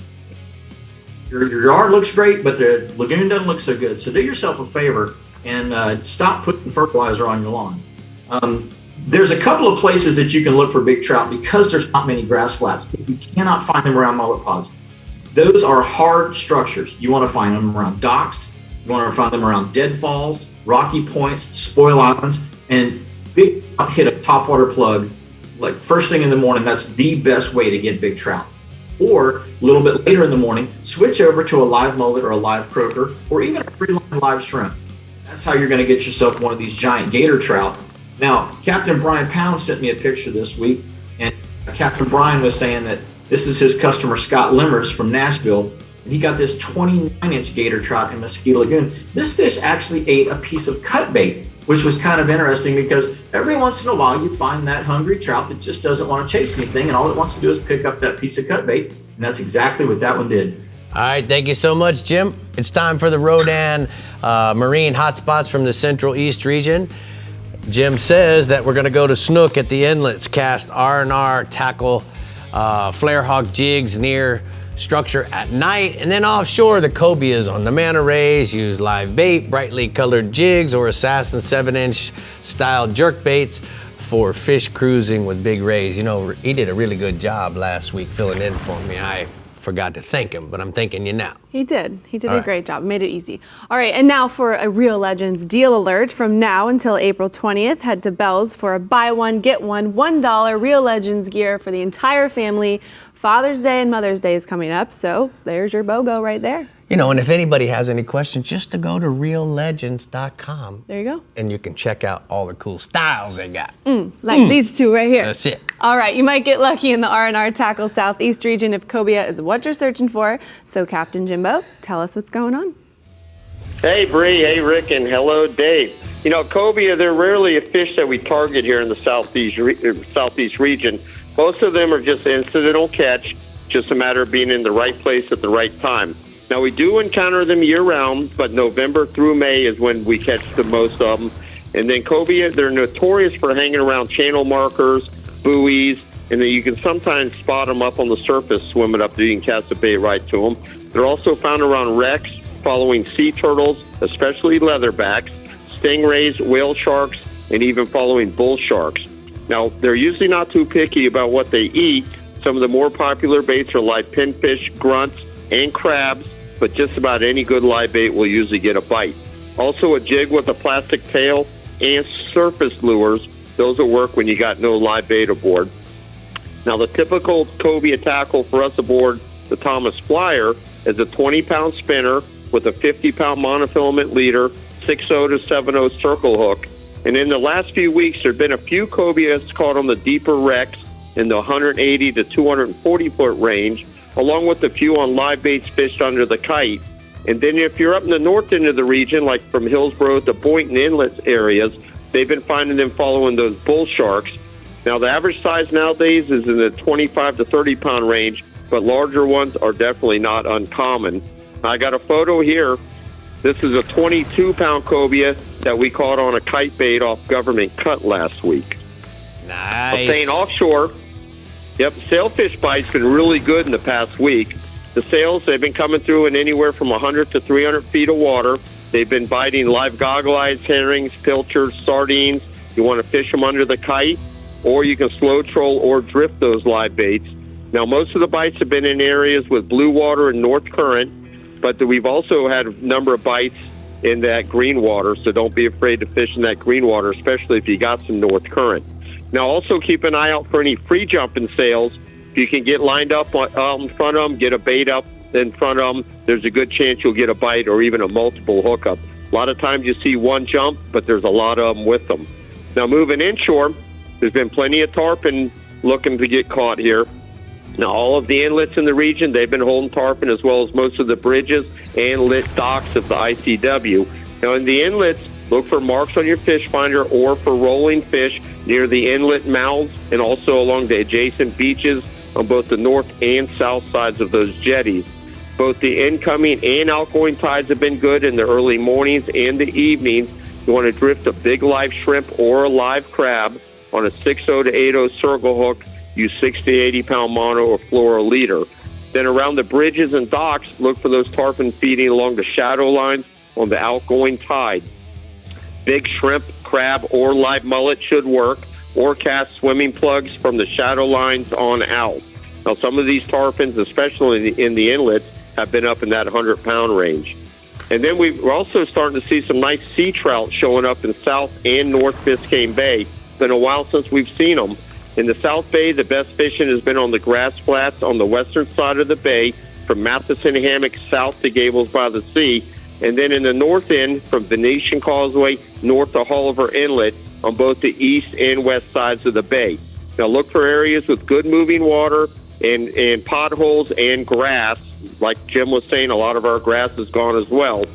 S14: Your yard looks great, but the lagoon doesn't look so good. So do yourself a favor and stop putting fertilizer on your lawn. There's a couple of places that you can look for big trout because there's not many grass flats. If you cannot find them around mullet pods, those are hard structures. You want to find them around docks. You want to find them around deadfalls, rocky points, spoil islands, and big trout hit a topwater plug like first thing in the morning. That's the best way to get big trout. Or a little bit later in the morning, switch over to a live mullet or a live croaker, or even a free-line live shrimp. That's how you're going to get yourself one of these giant gator trout. Now, Captain Brian Pound sent me a picture this week, and Captain Brian was saying that this is his customer, Scott Limmers from Nashville, and he got this 29-inch gator trout in Mosquito Lagoon. This fish actually ate a piece of cut bait, which was kind of interesting because every once in a while you find that hungry trout that just doesn't want to chase anything, and all it wants to do is pick up that piece of cut bait, and that's exactly what that one did.
S1: All right, thank you so much, Jim. It's time for the Rodan marine hotspots from the Central East region. Jim says that we're going to go to snook at the inlets, cast R&R, tackle flare hawk jigs near structure at night, and then offshore the cobias on the manta rays, use live bait, brightly colored jigs, or assassin 7-inch style jerk baits for fish cruising with big rays. He did a really good job last week filling in for me. I forgot to thank him, but I'm thanking you now.
S3: He did a great job, made it easy. All right, and now for a Real Legends deal alert. From now until April 20th, head to Bell's for a buy one, get one, $1 Real Legends gear for the entire family. Father's Day and Mother's Day is coming up, so there's your BOGO right there.
S1: And if anybody has any questions, just to go to reallegends.com.
S3: There you go.
S1: And you can check out all the cool styles they got.
S3: Like these two right here.
S1: That's it.
S3: All right, you might get lucky in the R&R Tackle Southeast region if cobia is what you're searching for. So Captain Jimbo, tell us what's going on.
S15: Hey, Brie. Hey, Rick. And hello, Dave. Cobia, they're rarely a fish that we target here in the Southeast region. Most of them are just incidental catch, just a matter of being in the right place at the right time. Now, we do encounter them year-round, but November through May is when we catch the most of them. And then cobia, they're notorious for hanging around channel markers, buoys, and then you can sometimes spot them up on the surface, swimming up there. You can cast a bait right to them. They're also found around wrecks, following sea turtles, especially leatherbacks, stingrays, whale sharks, and even following bull sharks. Now, they're usually not too picky about what they eat. Some of the more popular baits are like pinfish, grunts, and crabs, but just about any good live bait will usually get a bite. Also, a jig with a plastic tail and surface lures. Those will work when you got no live bait aboard. Now, the typical cobia tackle for us aboard the Thomas Flyer is a 20-pound spinner with a 50-pound monofilament leader, 6.0 to 7.0 circle hook. And in the last few weeks, there have been a few cobias caught on the deeper wrecks in the 180 to 240-foot range, along with a few on live baits fished under the kite. And then if you're up in the north end of the region, like from Hillsborough to Boynton Inlet areas, they've been finding them following those bull sharks. Now, the average size nowadays is in the 25 to 30 pound range, but larger ones are definitely not uncommon. I got a photo here. This is a 22-pound cobia that we caught on a kite bait off government cut last week.
S1: Nice.
S15: Staying offshore, sailfish bites been really good in the past week. The sails, they've been coming through in anywhere from 100 to 300 feet of water. They've been biting live goggle eyes, herrings, pilchards, sardines. You want to fish them under the kite, or you can slow troll or drift those live baits. Now, most of the bites have been in areas with blue water and north current, but we've also had a number of bites in that green water, so don't be afraid to fish in that green water, especially if you got some north current. Now, also keep an eye out for any free jumping sails. If you can get lined up in front of them, get a bait up in front of them, there's a good chance you'll get a bite or even a multiple hookup. A lot of times you see one jump, but there's a lot of them with them. Now, moving inshore, there's been plenty of tarpon looking to get caught here. Now, all of the inlets in the region, they've been holding tarpon, as well as most of the bridges and lit docks of the ICW. Now, in the inlets, look for marks on your fish finder or for rolling fish near the inlet mouths and also along the adjacent beaches on both the north and south sides of those jetties. Both the incoming and outgoing tides have been good in the early mornings and the evenings. You want to drift a big live shrimp or a live crab on a 6.0 to 8.0 circle hook. Use 60 to 80 pound mono or fluoro leader. Then around the bridges and docks, look for those tarpon feeding along the shadow lines on the outgoing tide. Big shrimp, crab, or live mullet should work, or cast swimming plugs from the shadow lines on out. Now, some of these tarpons, especially in the inlets, have been up in that 100-pound range. And then we're also starting to see some nice sea trout showing up in South and North Biscayne Bay. It's been a while since we've seen them. In the South Bay, the best fishing has been on the grass flats on the western side of the bay, from Matheson Hammock south to Gables by the Sea, and then in the north end, from Venetian Causeway north to Hulliver Inlet on both the east and west sides of the bay. Now, look for areas with good moving water and potholes and grass. Like Jim was saying, a lot of our grass is gone as well.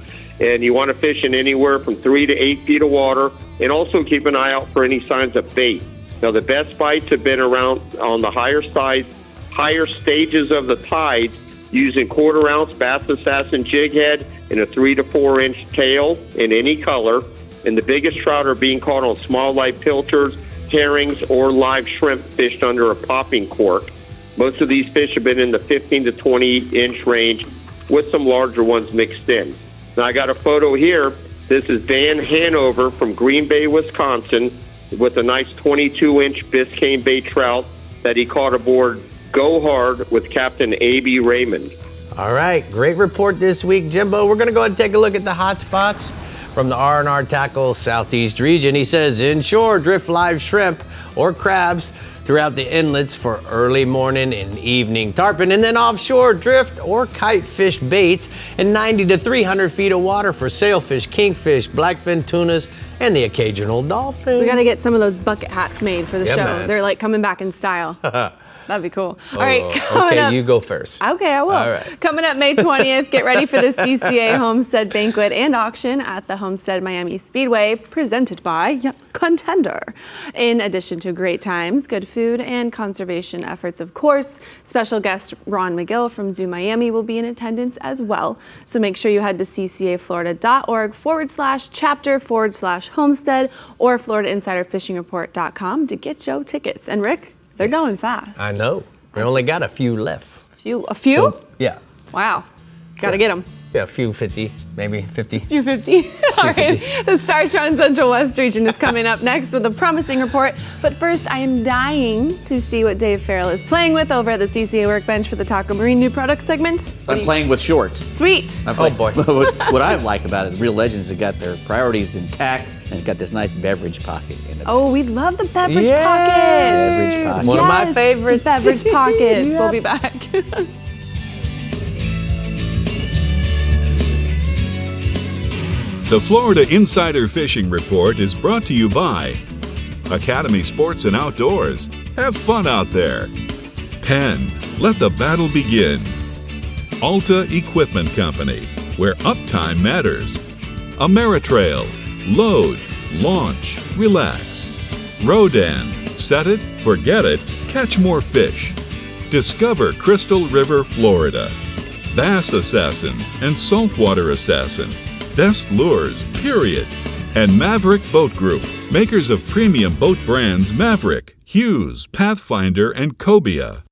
S15: And you want to fish in anywhere from 3 to 8 feet of water, and also keep an eye out for any signs of bait. Now, the best bites have been around on the higher stages of the tides, using 1/4 ounce Bass Assassin jig head and a 3 to 4 inch tail in any color. And the biggest trout are being caught on small live pilchards, herrings, or live shrimp fished under a popping cork. Most of these fish have been in the 15 to 20 inch range, with some larger ones mixed in. Now, I got a photo here. This is Dan Hanover from Green Bay, Wisconsin, with a nice 22-inch Biscayne Bay trout that he caught aboard Go Hard with Captain A.B. Raymond.
S1: All right, great report this week, Jimbo. We're going to go ahead and take a look at the hot spots from the R&R Tackle Southeast region. He says inshore, drift live shrimp or crabs throughout the inlets for early morning and evening tarpon, and then offshore, drift or kite fish baits in 90 to 300 feet of water for sailfish, kingfish, blackfin tunas, and the occasional dolphin.
S3: We got to get some of those bucket hats made for the show.
S1: Man.
S3: They're like coming back in style. That'd be cool. All right, coming
S1: okay,
S3: up,
S1: you go first.
S3: Okay, I will.
S1: All right.
S3: Coming up May 20th, get ready for the CCA Homestead Banquet and Auction at the Homestead Miami Speedway, presented by Contender. In addition to great times, good food, and conservation efforts, of course, special guest Ron McGill from Zoo Miami will be in attendance as well. So make sure you head to ccaflorida.org/chapter/homestead or FloridaInsiderFishingReport.com to get your tickets. And Rick, they're going fast.
S1: I know. We only got a few left.
S3: A few?
S1: So, yeah.
S3: Wow. Gotta get them.
S1: Yeah, a few 50, maybe 50.
S3: Few 50. All right. The STARTRON Central West region is coming up next with a promising report. But first, I am dying to see what Dave Farrell is playing with over at the CCA workbench for the Taco Marine new product segment.
S4: I'm playing with shorts.
S3: Sweet.
S1: Oh boy.
S4: What I like about it, Real Legends have got their priorities intact and it's got this nice beverage pocket in it.
S3: Oh, we love the beverage
S1: Yay!
S3: pocket.
S4: Beverage pocket.
S1: One of my favorites.
S3: Beverage pockets. We'll be back.
S2: The Florida Insider Fishing Report is brought to you by Academy Sports and Outdoors. Have fun out there. Penn, let the battle begin. Alta Equipment Company, where uptime matters. Ameritrail, load, launch, relax. Rodan, Set it, forget it, catch more fish. Discover Crystal River, Florida. Bass Assassin and Saltwater Assassin. Best lures, period. And Maverick Boat Group, makers of premium boat brands Maverick, Hughes, Pathfinder, and Cobia.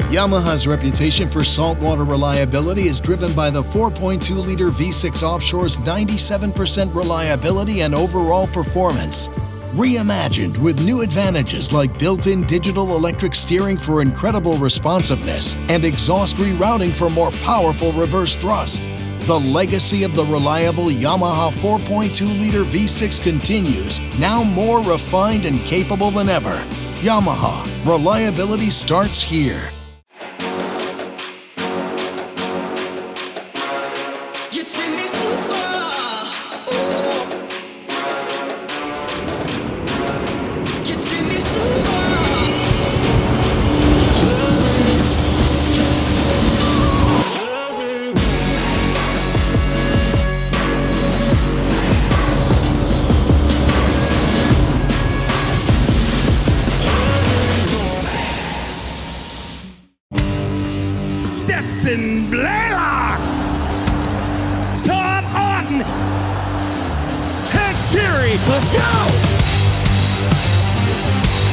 S16: Yamaha's reputation for saltwater reliability is driven by the 4.2-liter V6 Offshore's 97% reliability and overall performance. Reimagined with new advantages like built-in digital electric steering for incredible responsiveness and exhaust rerouting for more powerful reverse thrust. The legacy of the reliable Yamaha 4.2-liter V6 continues, now more refined and capable than ever. Yamaha, reliability starts here.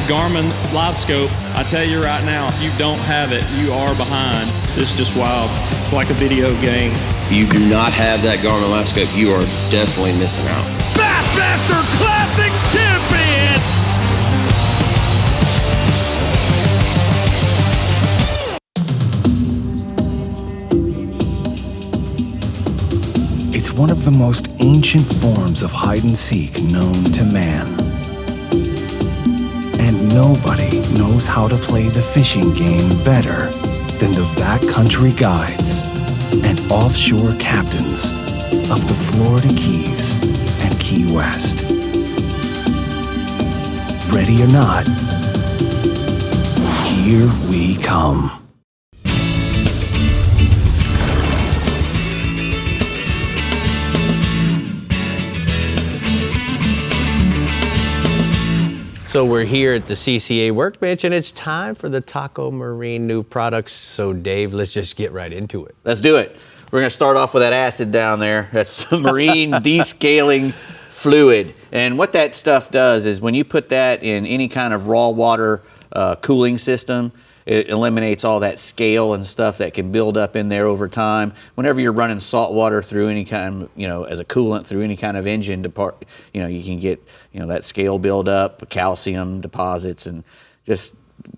S17: GARMIN Live Scope, I tell you right now, if you don't have it, you are behind. It's just wild. It's like a video game.
S18: If you do not have that GARMIN Live Scope, you are definitely missing out.
S19: Bassmaster Classic Champion!
S20: It's one of the most ancient forms of hide-and-seek known to man. And nobody knows how to play the fishing game better than the backcountry guides and offshore captains of the Florida Keys and Key West. Ready or not, here we come.
S1: So we're here at the CCA Workbench, and it's time for the Taco Marine new products. So Dave, let's just get right into it.
S4: Let's do it. We're going to start off with that acid down there. That's marine descaling fluid. And what that stuff does is when you put that in any kind of raw water cooling system, it eliminates all that scale and stuff that can build up in there over time. Whenever you're running salt water through any kind of, as a coolant through any kind of engine, you can get, that scale build up, calcium deposits, and just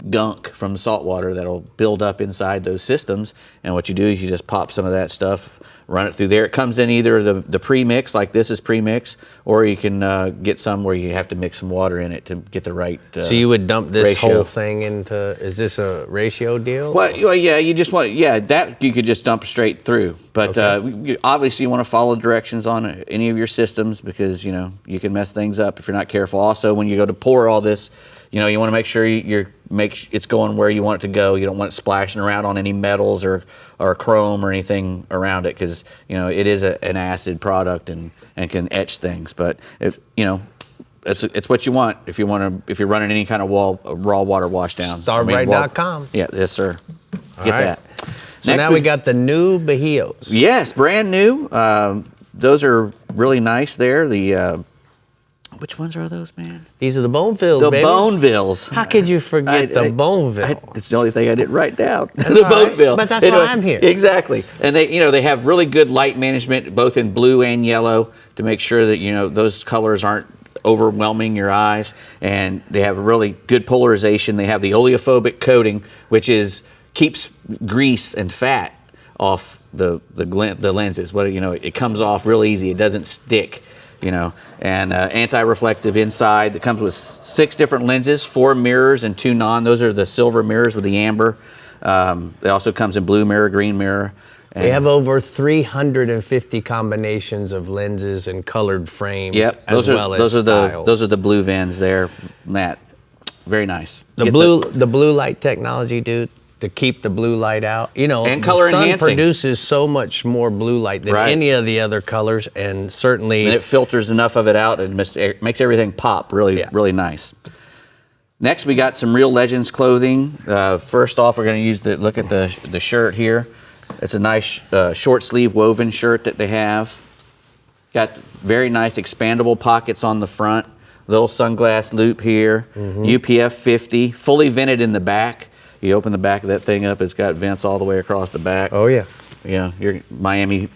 S4: gunk from salt water that'll build up inside those systems. And what you do is you just pop some of that stuff, run it through there. It comes in either the pre-mix, like this is pre-mix, or you can get some where you have to mix some water in it to get the right
S1: So you would dump this
S4: ratio.
S1: whole thing into, is this a ratio deal?
S4: Well, yeah, you just want, that you could just dump straight through. But obviously you want to follow directions on any of your systems because, you can mess things up if you're not careful. Also, when you go to pour all this, you want to make sure it's going where you want it to go. You don't want it splashing around on any metals or chrome or anything around it because it is an acid product and can etch things. But it's what you want if you're running any kind of raw water wash down.
S1: Starbright.com.
S4: Yes, sir.
S1: Get that. So now we got the new Bajillos.
S4: Yes, brand new. Those are really nice there. Which ones are those, man?
S1: These are the Bonevilles,
S4: the
S1: baby.
S4: Bonevilles.
S1: How could you forget the Boneville?
S4: It's the only thing I didn't write down.
S1: That's
S4: the
S1: all right,
S4: Boneville.
S1: but that's why I'm here.
S4: Exactly. And they have really good light management, both in blue and yellow, to make sure that those colors aren't overwhelming your eyes. And they have really good polarization. They have the oleophobic coating, which keeps grease and fat off the lenses. It comes off real easy. It doesn't stick. And anti-reflective inside that comes with 6 different lenses, 4 mirrors and 2 non. Those are the silver mirrors with the amber. It also comes in blue mirror, green mirror. And
S1: they have over 350 combinations of lenses and colored frames.
S4: Yep, those are the blue Vans there, Matt. Very nice.
S1: The blue light technology, dude. To keep the blue light out.
S4: And color
S1: the sun
S4: enhancing.
S1: produces so much more blue light than any of the other colors, and certainly...
S4: And it filters enough of it out and makes everything pop really nice. Next, we got some Real Legends clothing. First off, we're going to look at the shirt here. It's a nice short sleeve woven shirt that they have. Got very nice expandable pockets on the front. Little sunglass loop here. UPF 50, fully vented in the back. You open the back of that thing up, it's got vents all the way across the back.
S1: Oh yeah.
S4: Yeah, you're Miami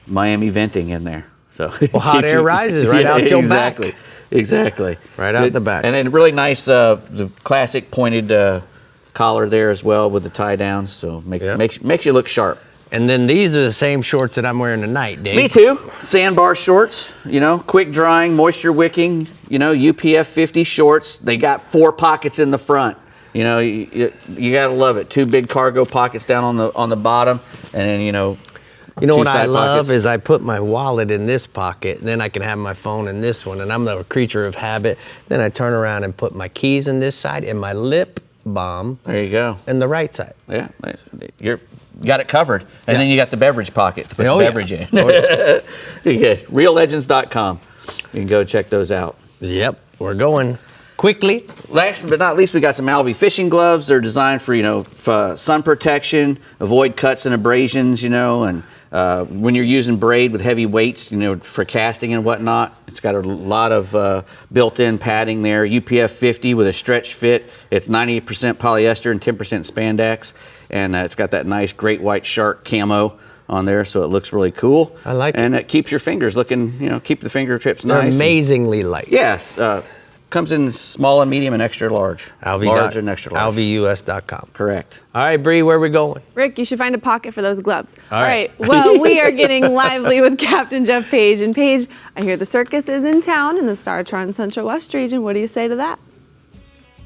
S4: venting in there. So
S1: well, hot air rises right out your back.
S4: Exactly.
S1: Right out the back.
S4: And then really nice, the classic pointed collar there as well with the tie downs. So makes you look sharp.
S1: And then these are the same shorts that I'm wearing tonight, Dave.
S4: Me too. Sandbar shorts, you know, quick drying, moisture wicking, you know, UPF 50 shorts. They got 4 pockets in the front. You know, you gotta love it. 2 big cargo pockets down on the bottom, and then
S1: you know what I love is I put my wallet in this pocket, and then I can have my phone in this one, and I'm a creature of habit. Then I turn around and put my keys in this side and my lip balm.
S4: There you go.
S1: In the right side.
S4: Yeah, you got it covered, and then you got the beverage pocket to put the beverage in.
S1: Oh, yeah.
S4: Yeah. RealLegends.com. You can go check those out.
S1: Yep, we're going quickly.
S4: Last but not least, we got some ALVEY fishing gloves. They're designed for, you know, sun protection, avoid cuts and abrasions, you know, and when you're using braid with heavy weights, you know, for casting and whatnot. It's got a lot of built-in padding there. UPF 50 with a stretch fit. It's 98% polyester and 10% spandex, and it's got that nice great white shark camo on there, so it looks really cool.
S1: I like it.
S4: And it keeps your fingers looking, you know, keep the fingertips
S1: They're
S4: nice.
S1: amazingly light.
S4: Yes. Comes in small and medium and extra large. Large and extra large.
S1: ALVEYUS.com.
S4: Correct.
S1: All right, Bree, where are we going?
S3: Rick, you should find a pocket for those gloves.
S1: All right.
S3: Well, we are getting lively with Captain Jeff Page. And Page, I hear the circus is in town in the STARTRON Central West region. What do you say to that?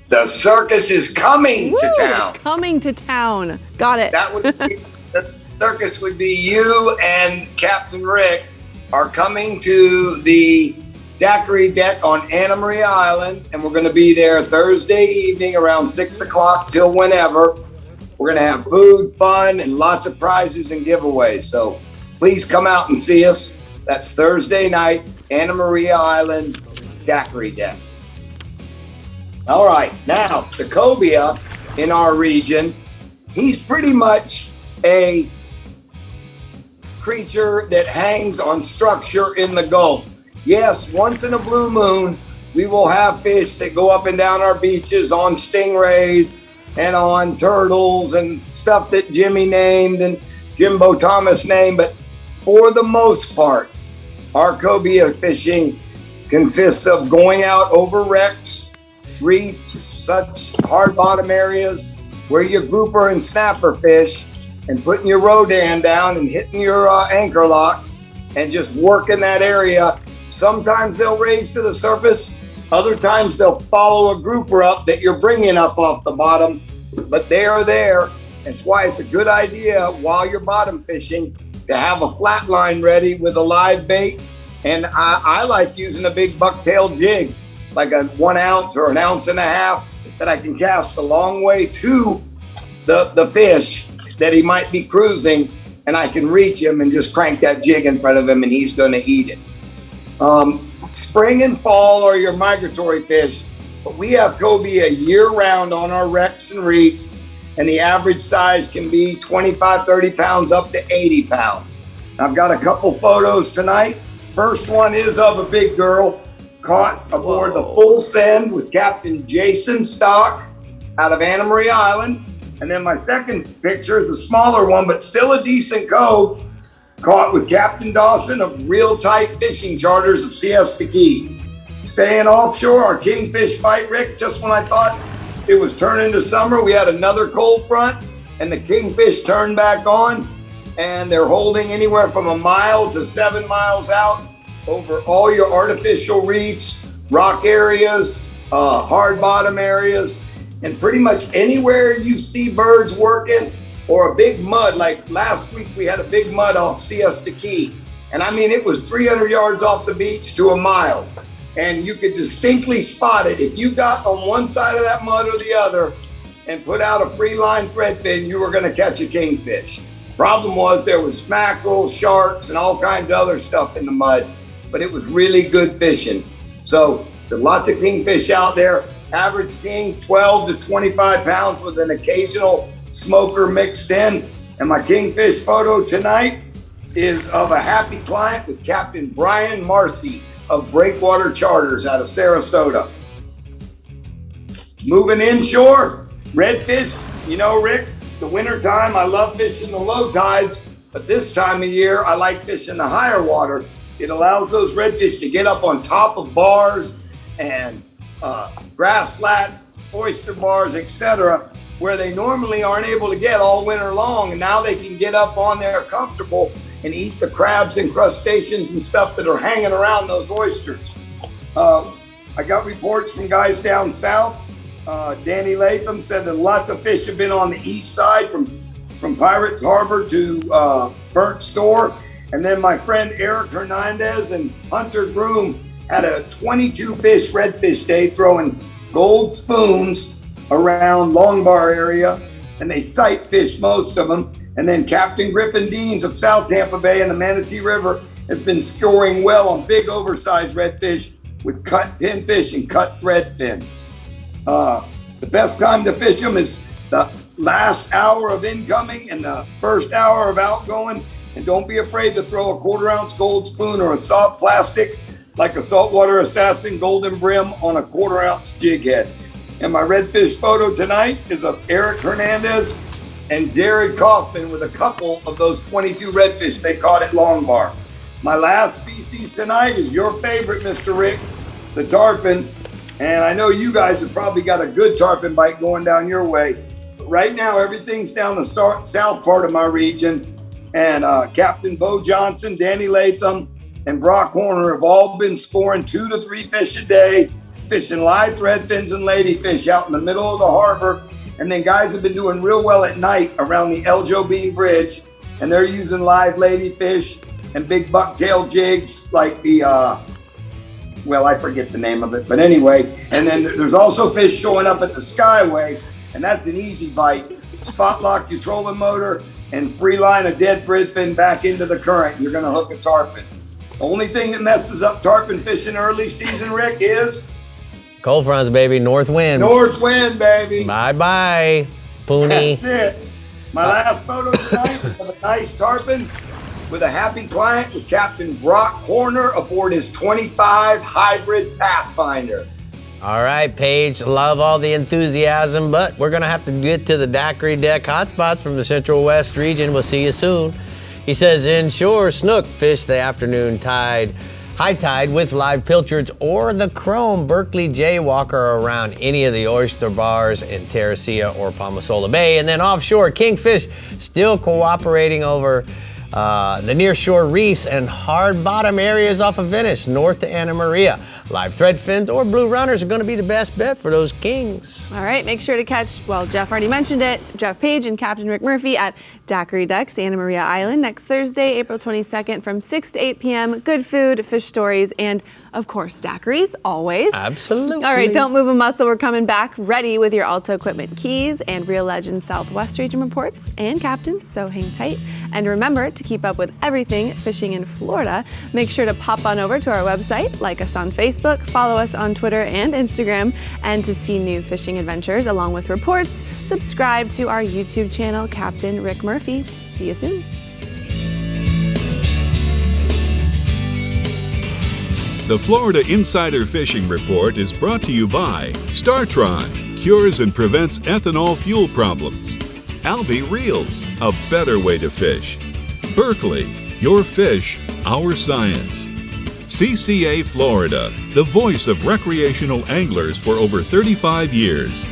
S21: The circus is coming to town.
S3: It's coming to town. Got it.
S21: That would be, the circus would be you and Captain Rick are coming to the daiquiri deck on Anna Maria Island, and we're going to be there Thursday evening around 6 o'clock till whenever. We're going to have food, fun, and lots of prizes and giveaways. So please come out and see us. That's Thursday night, Anna Maria Island daiquiri deck. All right, now the cobia in our region, he's pretty much a creature that hangs on structure in the Gulf. Yes, once in a blue moon, we will have fish that go up and down our beaches on stingrays and on turtles and stuff that Jimmy named and Jimbo Thomas named. But for the most part, our cobia fishing consists of going out over wrecks, reefs, such hard bottom areas where you grouper and snapper fish, and putting your rodan down and hitting your anchor lock and just working that area. Sometimes they'll raise to the surface. Other times they'll follow a grouper up that you're bringing up off the bottom, but they are there. That's why it's a good idea while you're bottom fishing to have a flat line ready with a live bait. And I like using a big bucktail jig, like a 1 ounce or 1.5 ounces that I can cast a long way to the fish that he might be cruising, and I can reach him and just crank that jig in front of him and he's going to eat it. Spring and fall are your migratory fish, but we have cobia year-round on our wrecks and reefs, and the average size can be 25, 30 pounds up to 80 pounds. I've got a couple photos tonight. First one is of a big girl caught aboard the Full Send with Captain Jason Stock out of Anna Maria Island. And then my second picture is a smaller one, but still a decent cove, caught with Captain Dawson of Real Tight Fishing Charters of Siesta Key. Staying offshore, our kingfish bite, Rick, just when I thought it was turning to summer, we had another cold front and the kingfish turned back on, and they're holding anywhere from 1 mile to 7 miles out over all your artificial reefs, rock areas, hard bottom areas, and pretty much anywhere you see birds working or a big mud. Like last week we had a big mud off Siesta Key, and I mean it was 300 yards off the beach to 1 mile, and you could distinctly spot it. If you got on one side of that mud or the other and put out a free line thread fin, you were going to catch a kingfish. Problem was there was mackerel, sharks, and all kinds of other stuff in the mud, but it was really good fishing. So there's lots of kingfish out there. Average king, 12 to 25 pounds with an occasional smoker mixed in. And my kingfish photo tonight is of a happy client with Captain Brian Marcy of Breakwater Charters out of Sarasota. Moving inshore, redfish. You know, Rick, the wintertime, I love fishing the low tides, but this time of year, I like fishing the higher water. It allows those redfish to get up on top of bars and grass flats, oyster bars, etc., where they normally aren't able to get all winter long, and now they can get up on there comfortable and eat the crabs and crustaceans and stuff that are hanging around those oysters. I got reports from guys down south. Danny Latham said that lots of fish have been on the east side from Pirates Harbor to Burnt Store. And then my friend Eric Hernandez and Hunter Groom had a 22 fish redfish day throwing gold spoons around Long Bar area, and they sight fish most of them. And then Captain Griffin Deans of South Tampa Bay and the Manatee River has been scoring well on big oversized redfish with cut pinfish and cut thread fins. The best time to fish them is the last hour of incoming and the first hour of outgoing. And don't be afraid to throw a 1/4 ounce gold spoon or a soft plastic like a Saltwater Assassin Golden Brim on a 1/4 ounce jig head. And my redfish photo tonight is of Eric Hernandez and Jared Kaufman with a couple of those 22 redfish they caught at Long Bar. My last species tonight is your favorite, Mr. Rick, the tarpon. And I know you guys have probably got a good tarpon bite going down your way. But right now, everything's down the south part of my region. And Captain Bo Johnson, Danny Latham, and Brock Horner have all been scoring 2 to 3 fish a day, fishing live threadfins and ladyfish out in the middle of the harbor. And then guys have been doing real well at night around the El Jobim Bridge, and they're using live ladyfish and big bucktail jigs like the, well, I forget the name of it, but anyway. And then there's also fish showing up at the Skyway, and that's an easy bite. Spot lock your trolling motor and free line a dead threadfin back into the current. You're gonna hook a tarpon. The only thing that messes up tarpon fishing early season, Rick, is
S1: cold fronts, baby. North wind.
S21: North wind, baby.
S1: Bye-bye, Poonie.
S21: That's it. My last photo tonight is of a nice tarpon with a happy client with Captain Brock Horner aboard his 25 hybrid Pathfinder.
S1: All right, Paige, love all the enthusiasm, but we're going to have to get to the daiquiri deck hotspots from the Central West region. We'll see you soon. He says inshore snook fish the afternoon tide, high tide with live pilchards or the chrome Berkeley jaywalker around any of the oyster bars in Teresita or Palmasola Bay. And then offshore, kingfish still cooperating over the nearshore reefs and hard bottom areas off of Venice, north to Anna Maria. Live threadfins or blue runners are going to be the best bet for those kings.
S3: All right, make sure to catch, well, Jeff already mentioned it, Jeff Page and Captain Rick Murphy at Daiquiri Deck, Santa Maria Island, next Thursday, April 22nd from 6 to 8 p.m. Good food, fish stories, and of course, daiquiris, always.
S1: Absolutely.
S3: All right, don't move a muscle. We're coming back ready with your Alto Equipment keys and Real Legends Southwest Region reports and captains, so hang tight. And remember to keep up with everything fishing in Florida. Make sure to pop on over to our website, like us on Facebook, follow us on Twitter and Instagram, and to see new fishing adventures along with reports, subscribe to our YouTube channel, Captain Rick Murphy. See you soon.
S2: The Florida Insider Fishing Report is brought to you by STARTRON, cures and prevents ethanol fuel problems. ALVEY Reels, a better way to fish. Berkeley, your fish, our science. CCA Florida, the voice of recreational anglers for over 35 years.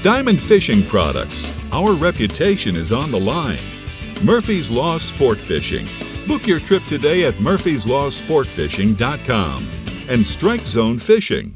S2: Diamond Fishing Products, our reputation is on the line. Murphy's Law Sport Fishing. Book your trip today at murphyslawsportfishing.com. And Strike Zone Fishing.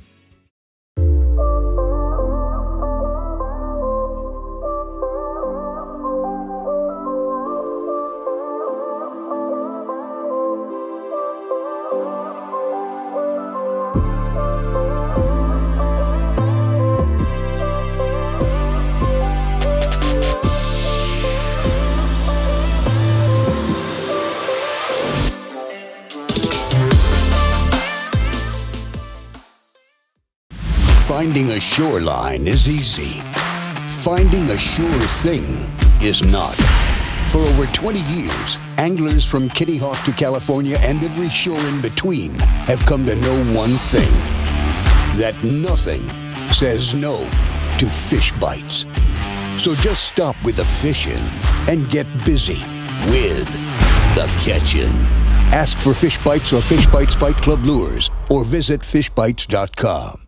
S5: Finding a shoreline is easy. Finding a sure thing is not. For over 20 years, anglers from Kitty Hawk to California and every shore in between have come to know one thing: that nothing says no to fish bites. So just stop with the fishing and get busy with the catching. Ask for Fish Bites or Fish Bites Fight Club lures or visit fishbites.com.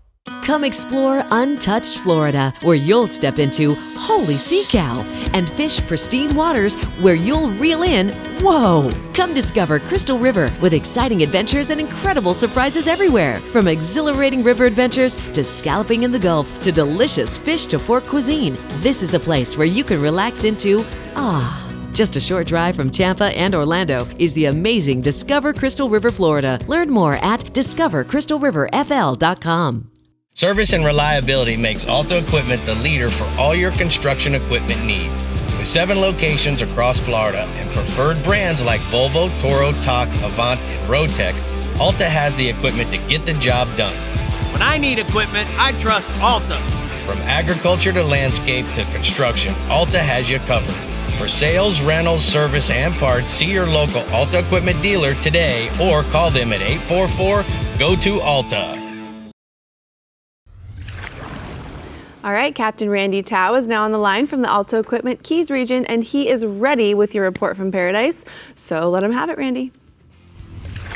S22: Come explore untouched Florida, where you'll step into holy sea cow and fish pristine waters where you'll reel in, whoa! Come discover Crystal River with exciting adventures and incredible surprises everywhere. From exhilarating river adventures to scalloping in the Gulf to delicious fish to fork cuisine, this is the place where you can relax into Just a short drive from Tampa and Orlando is the amazing Discover Crystal River, Florida. Learn more at discovercrystalriverfl.com.
S1: Service and reliability makes Alta Equipment the leader for all your construction equipment needs. With 7 locations across Florida and preferred brands like Volvo, Toro, TOC, Avant, and Roadtech, Alta has the equipment to get the job done. When I need equipment, I trust Alta. From agriculture to landscape to construction, Alta has you covered. For sales, rentals, service, and parts, see your local Alta Equipment dealer today or call them at 844-GO-TO-ALTA.
S3: All right, Captain Randy Tao is now on the line from the Alta Equipment Keys region, and he is ready with your report from Paradise. So let him have it, Randy.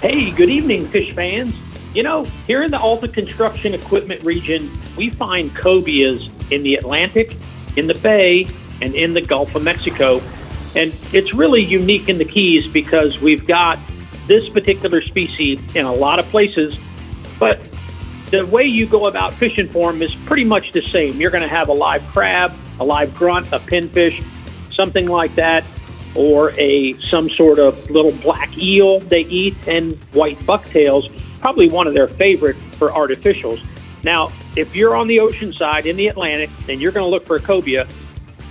S23: Hey, good evening, fish fans. You know, here in the Alta Construction Equipment region, we find cobias in the Atlantic, in the Bay, and in the Gulf of Mexico. And it's really unique in the Keys because we've got this particular species in a lot of places, but the way you go about fishing for them is pretty much the same. You're going to have a live crab, a live grunt, a pinfish, something like that, or some sort of little black eel they eat, and white bucktails, probably one of their favorite for artificials. Now, if you're on the ocean side in the Atlantic and you're going to look for a cobia,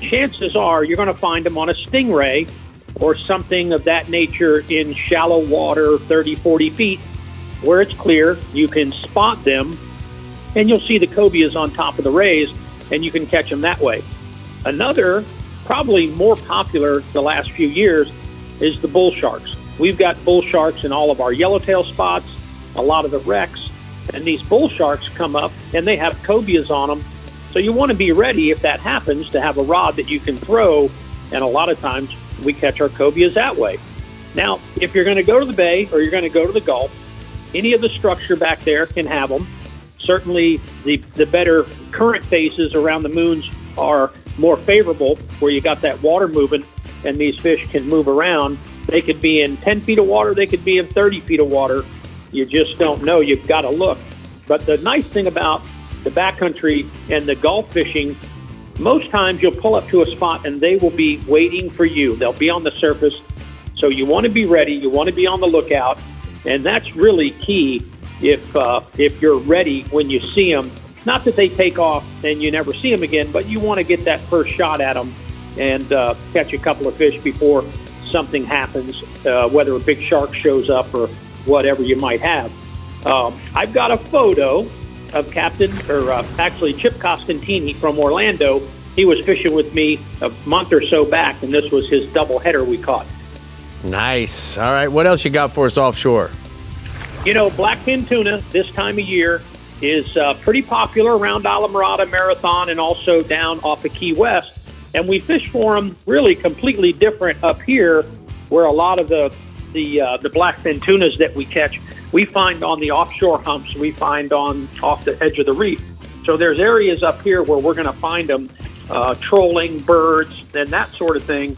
S23: chances are you're going to find them on a stingray or something of that nature in shallow water, 30, 40 feet, where it's clear. You can spot them, and you'll see the cobias on top of the rays, and you can catch them that way. Another, probably more popular the last few years, is the bull sharks. We've got bull sharks in all of our yellowtail spots, a lot of the wrecks, and these bull sharks come up, and they have cobias on them. So you want to be ready, if that happens, to have a rod that you can throw, and a lot of times we catch our cobias that way. Now, if you're going to go to the Bay or you're going to go to the Gulf, any of the structure back there can have them. Certainly the better current faces around the moons are more favorable, where you got that water moving and these fish can move around. They could be in 10 feet of water, they could be in 30 feet of water. You just don't know. You've got to look. But the nice thing about the backcountry and the Gulf fishing, most times you'll pull up to a spot and they will be waiting for you. They'll be on the surface. So you want to be ready. You want to be on the lookout. And that's really key if you're ready when you see them. Not that they take off and you never see them again, but you want to get that first shot at them and catch a couple of fish before something happens, whether a big shark shows up or whatever you might have. I've got a photo of Chip Costantini from Orlando. He was fishing with me a month or so back, and this was his double header we caught.
S1: Nice. All right, what else you got for us offshore?
S23: You know, blackfin tuna this time of year is pretty popular around Alamorada, Marathon, and also down off of Key West. And we fish for them really completely different up here, where a lot of the blackfin tunas that we catch, we find on the offshore humps, we find off the edge of the reef. So there's areas up here where we're going to find them trolling birds and that sort of thing.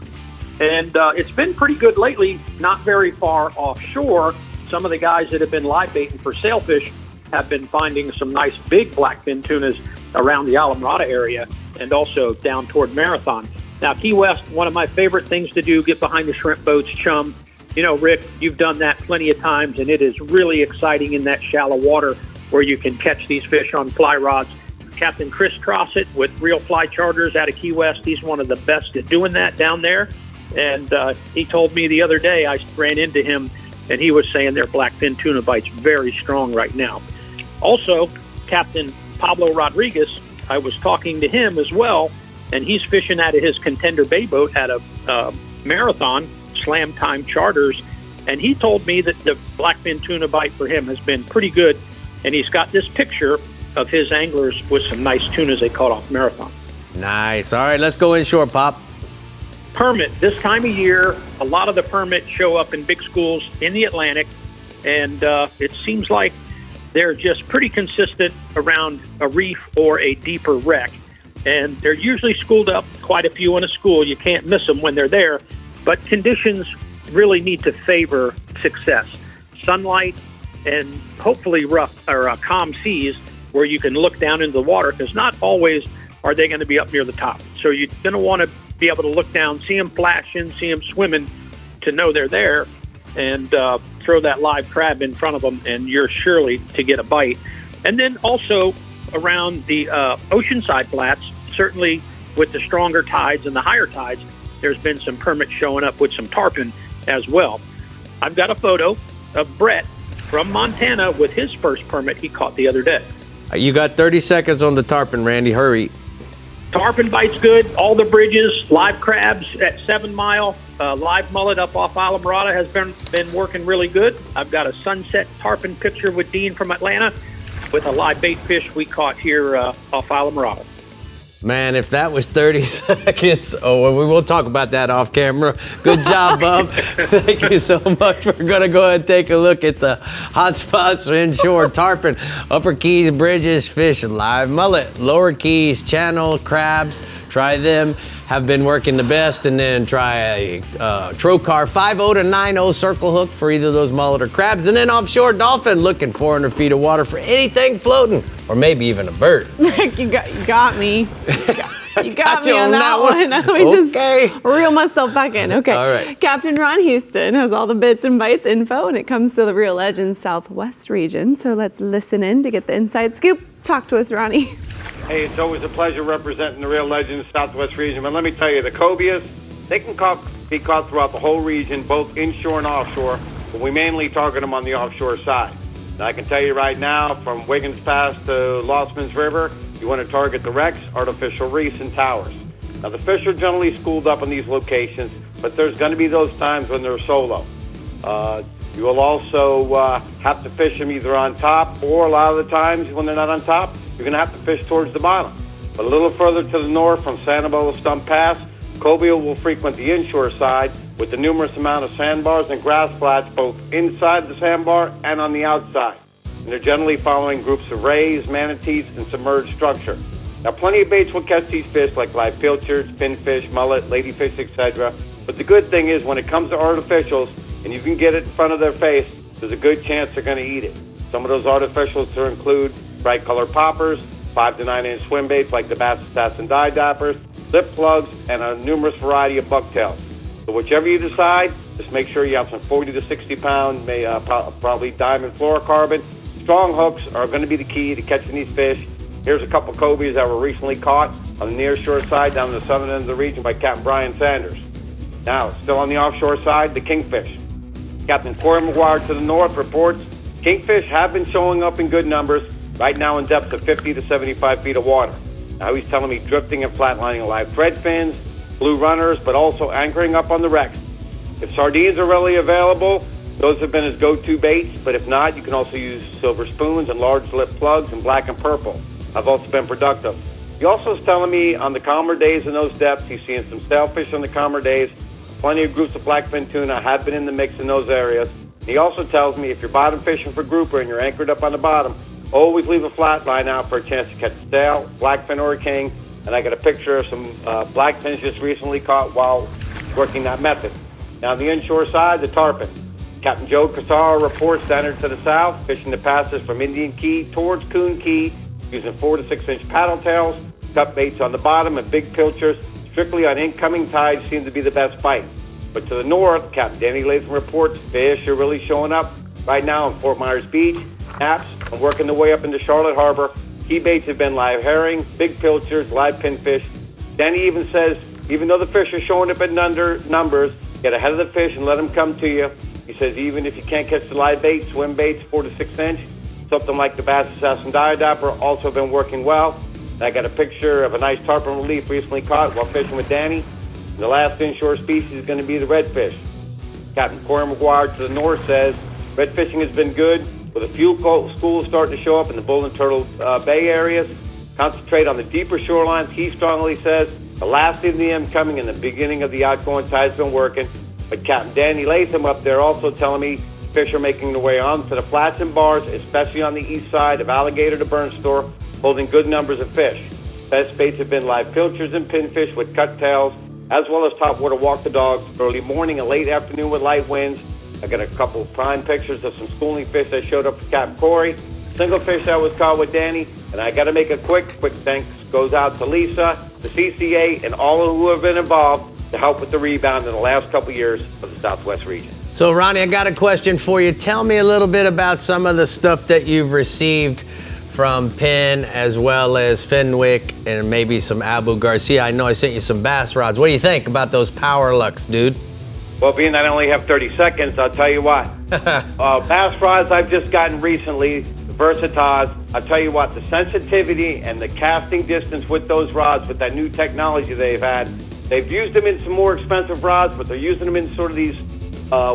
S23: And it's been pretty good lately, not very far offshore. Some of the guys that have been live baiting for sailfish have been finding some nice big blackfin tunas around the Alamorada area and also down toward Marathon. Now, Key West, one of my favorite things to do, get behind the shrimp boats, chum. You know, Rick, you've done that plenty of times, and it is really exciting in that shallow water where you can catch these fish on fly rods. Captain Chris Trossett with Real Fly Charters out of Key West, he's one of the best at doing that down there. And he told me the other day, I ran into him, and he was saying their blackfin tuna bite's very strong right now. Also, Captain Pablo Rodriguez, I was talking to him as well, and he's fishing out of his Contender Bay boat at a marathon, Slam Time Charters, and he told me that the blackfin tuna bite for him has been pretty good, and he's got this picture of his anglers with some nice tunas they caught off marathon.
S1: Nice. All right, let's go inshore, Pop.
S23: Permit. This time of year, a lot of the permits show up in big schools in the Atlantic, and it seems like they're just pretty consistent around a reef or a deeper wreck. And they're usually schooled up, quite a few in a school. You can't miss them when they're there. But conditions really need to favor success. Sunlight and hopefully rough or calm seas where you can look down into the water, because not always are they going to be up near the top. So you're going to want to be able to look down, see them flashing, see them swimming to know they're there, and throw that live crab in front of them, and you're surely to get a bite. And then also around the oceanside flats, certainly with the stronger tides and the higher tides, there's been some permits showing up with some tarpon as well. I've got a photo of Brett from Montana with his first permit he caught the other day.
S1: You got 30 seconds on the tarpon, Randy. Hurry.
S23: Tarpon bites good. All the bridges, live crabs at 7 Mile, live mullet up off Islamorada has been working really good. I've got a sunset tarpon picture with Dean from Atlanta with a live bait fish we caught here off Islamorada.
S1: Man, if that was 30 seconds, well, we will talk about that off camera. Good job, Bub. Thank you so much. We're going to go ahead and take a look at the hot spots inshore. Tarpon, Upper Keys, bridges, fish, live mullet, Lower Keys, channel, crabs. Try them. Have been working the best. And then try a Trocar 5.0 to 9.0 circle hook for either of those mullet or crabs. And then offshore dolphin, looking 400 feet of water for anything floating or maybe even a bird.
S3: Rick, you got me. You got me on that one. Let me just reel myself back in. Okay.
S1: All right.
S3: Captain Ron Houston has all the bits and bites info when it comes to the Real Legends Southwest region. So let's listen in to get the inside scoop. Talk to us, Ronnie.
S6: Hey, it's always a pleasure representing the Real Legends Southwest region. But let me tell you, the cobias, they can be caught throughout the whole region, both inshore and offshore, but we mainly target them on the offshore side. And I can tell you right now, from Wiggins Pass to Lossman's River, you want to target the wrecks, artificial reefs, and towers. Now, the fish are generally schooled up in these locations, but there's going to be those times when they're solo. You will also have to fish them either on top, or a lot of the times when they're not on top, you're going to have to fish towards the bottom. But a little further to the north from Sanibel to Stump Pass, Cobia will frequent the inshore side with the numerous amount of sandbars and grass flats both inside the sandbar and on the outside. And they're generally following groups of rays, manatees, and submerged structure. Now, plenty of baits will catch these fish like live pilchards, pinfish, mullet, ladyfish, etc. But the good thing is when it comes to artificials, and you can get it in front of their face, there's a good chance they're going to eat it. Some of those artificials to include bright color poppers, 5 to 9 inch swim baits like the Bass Assassin Dye Dappers, lip plugs, and a numerous variety of bucktails. So whichever you decide, just make sure you have some 40 to 60 pound, probably diamond fluorocarbon. Strong hooks are going to be the key to catching these fish. Here's a couple cobias that were recently caught on the nearshore side down the southern end of the region by Captain Brian Sanders. Now, still on the offshore side, the kingfish. Captain Corey McGuire to the north reports kingfish have been showing up in good numbers, right now in depths of 50 to 75 feet of water. Now he's telling me drifting and flatlining live thread fins, blue runners, but also anchoring up on the wrecks. If sardines are readily available, those have been his go-to baits, but if not, you can also use silver spoons and large lip plugs and black and purple. Have also been productive. He also is telling me on the calmer days in those depths, he's seeing some sailfish on the calmer days. Plenty of groups of blackfin tuna have been in the mix in those areas. He also tells me if you're bottom fishing for grouper and you're anchored up on the bottom, always leave a flat line out for a chance to catch a sail, blackfin, or a king. And I got a picture of some blackfins just recently caught while working that method. Now, on the inshore side, the tarpon. Captain Joe Casara reports down to the south, fishing the passes from Indian Key towards Coon Key, using 4 to 6 inch paddle tails, cut baits on the bottom, and big pilchers. Strictly on incoming tides seem to be the best bite. But to the north, Captain Danny Latham reports fish are really showing up right now in Fort Myers Beach, Naps, and working their way up into Charlotte Harbor. Key baits have been live herring, big pilchards, live pinfish. Danny even says, even though the fish are showing up in numbers, get ahead of the fish and let them come to you. He says even if you can't catch the live bait, swim baits 4 to 6 inch, Something like the Bass Assassin Diodapper also been working well. I got a picture of a nice tarpon relief recently caught while fishing with Danny. And the last inshore species is going to be the redfish. Captain Corey McGuire to the north says red fishing has been good, with a few schools starting to show up in the Bull and Turtle Bay areas. Concentrate on the deeper shorelines. He strongly says the last of them coming and the beginning of the outgoing tide has been working. But Captain Danny Latham up there also telling me fish are making their way onto the flats and bars, especially on the east side of Alligator to Burn Store, holding good numbers of fish. Best baits have been live pilchards and pinfish with cut tails, as well as topwater walk the dogs, early morning and late afternoon with light winds. I got a couple of prime pictures of some schooling fish that showed up for Captain Corey, single fish that was caught with Danny, and I got to make a quick thanks goes out to Lisa, the CCA, and all who have been involved to help with the rebound in the last couple years of the Southwest region.
S1: So, Ronnie, I got a question for you. Tell me a little bit about some of the stuff that you've received from Penn as well as Fenwick and maybe some Abu Garcia. I know I sent you some bass rods. What do you think about those Power Lux, dude?
S6: Well, being that I only have 30 seconds, I'll tell you what. Bass rods I've just gotten recently, the Versatas, I'll tell you what, the sensitivity and the casting distance with those rods, with that new technology they've had, they've used them in some more expensive rods, but they're using them in sort of these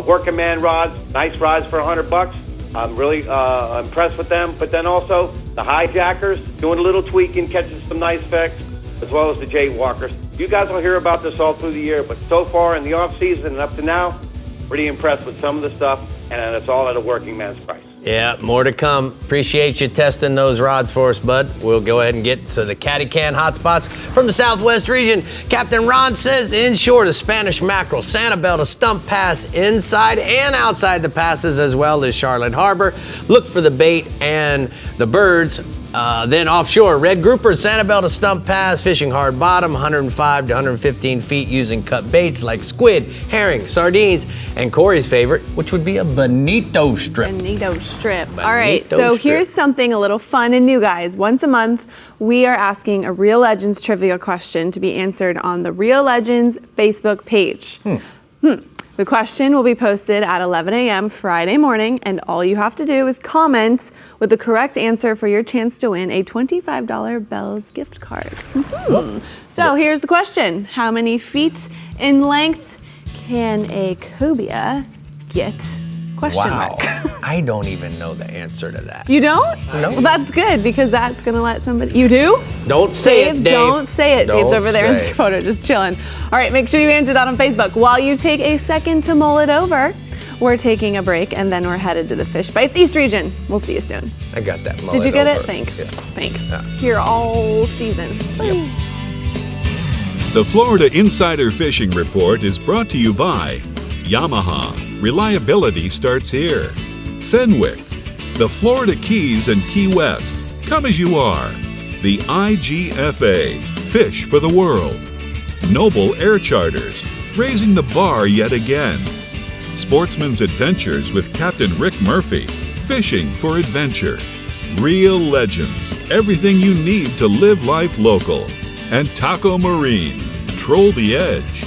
S6: working man rods, nice rods for $100. I'm really impressed with them. But then also the hijackers, doing a little tweaking, catching some nice fish, as well as the jaywalkers. You guys will hear about this all through the year, but so far in the off season and up to now, pretty impressed with some of the stuff, and it's all at a working man's price.
S1: Yeah, more to come. Appreciate you testing those rods for us, bud. We'll go ahead and get to the Caddy Can hotspots from the Southwest region. Captain Ron says inshore to Spanish mackerel, Sanibel to Stump Pass, inside and outside the passes, as well as Charlotte Harbor. Look for the bait and the birds. Then offshore, red grouper, Sanibel to Stump Pass, fishing hard bottom, 105 to 115 feet using cut baits like squid, herring, sardines, and Corey's favorite, which would be a bonito strip.
S3: Bonito strip. All right, so here's something a little fun and new, guys. Once a month, we are asking a Real Legends trivia question to be answered on the Real Legends Facebook page. The question will be posted at 11 a.m. Friday morning, and all you have to do is comment with the correct answer for your chance to win a $25 Bells gift card. So here's the question. How many feet in length can a cobia get? Question mark.
S1: I don't even know the answer to that.
S3: You don't?
S1: No.
S3: Well, that's good, because that's going to let somebody... You do?
S1: Don't say it, Dave.
S3: Don't say it.
S1: Don't
S3: Dave's over there in
S1: say
S3: the photo, just chilling. All right, make sure you answer that on Facebook. While you take a second to mull it over, we're taking a break, and then we're headed to the Fish Bites East region. We'll see you soon.
S1: I got that.
S3: Did you get it?
S1: Over.
S3: Thanks.
S1: Yeah.
S3: Thanks.
S1: Yeah.
S3: Here all season. Bye.
S2: The Florida Insider Fishing Report is brought to you by Yamaha. Reliability starts here. Fenwick, the Florida Keys and Key West. Come as you are. The IGFA, Fish for the World. Noble Air Charters, raising the bar yet again. Sportsman's Adventures with Captain Rick Murphy, fishing for adventure. Real Legends, everything you need to live life local. And Taco Marine, troll the edge.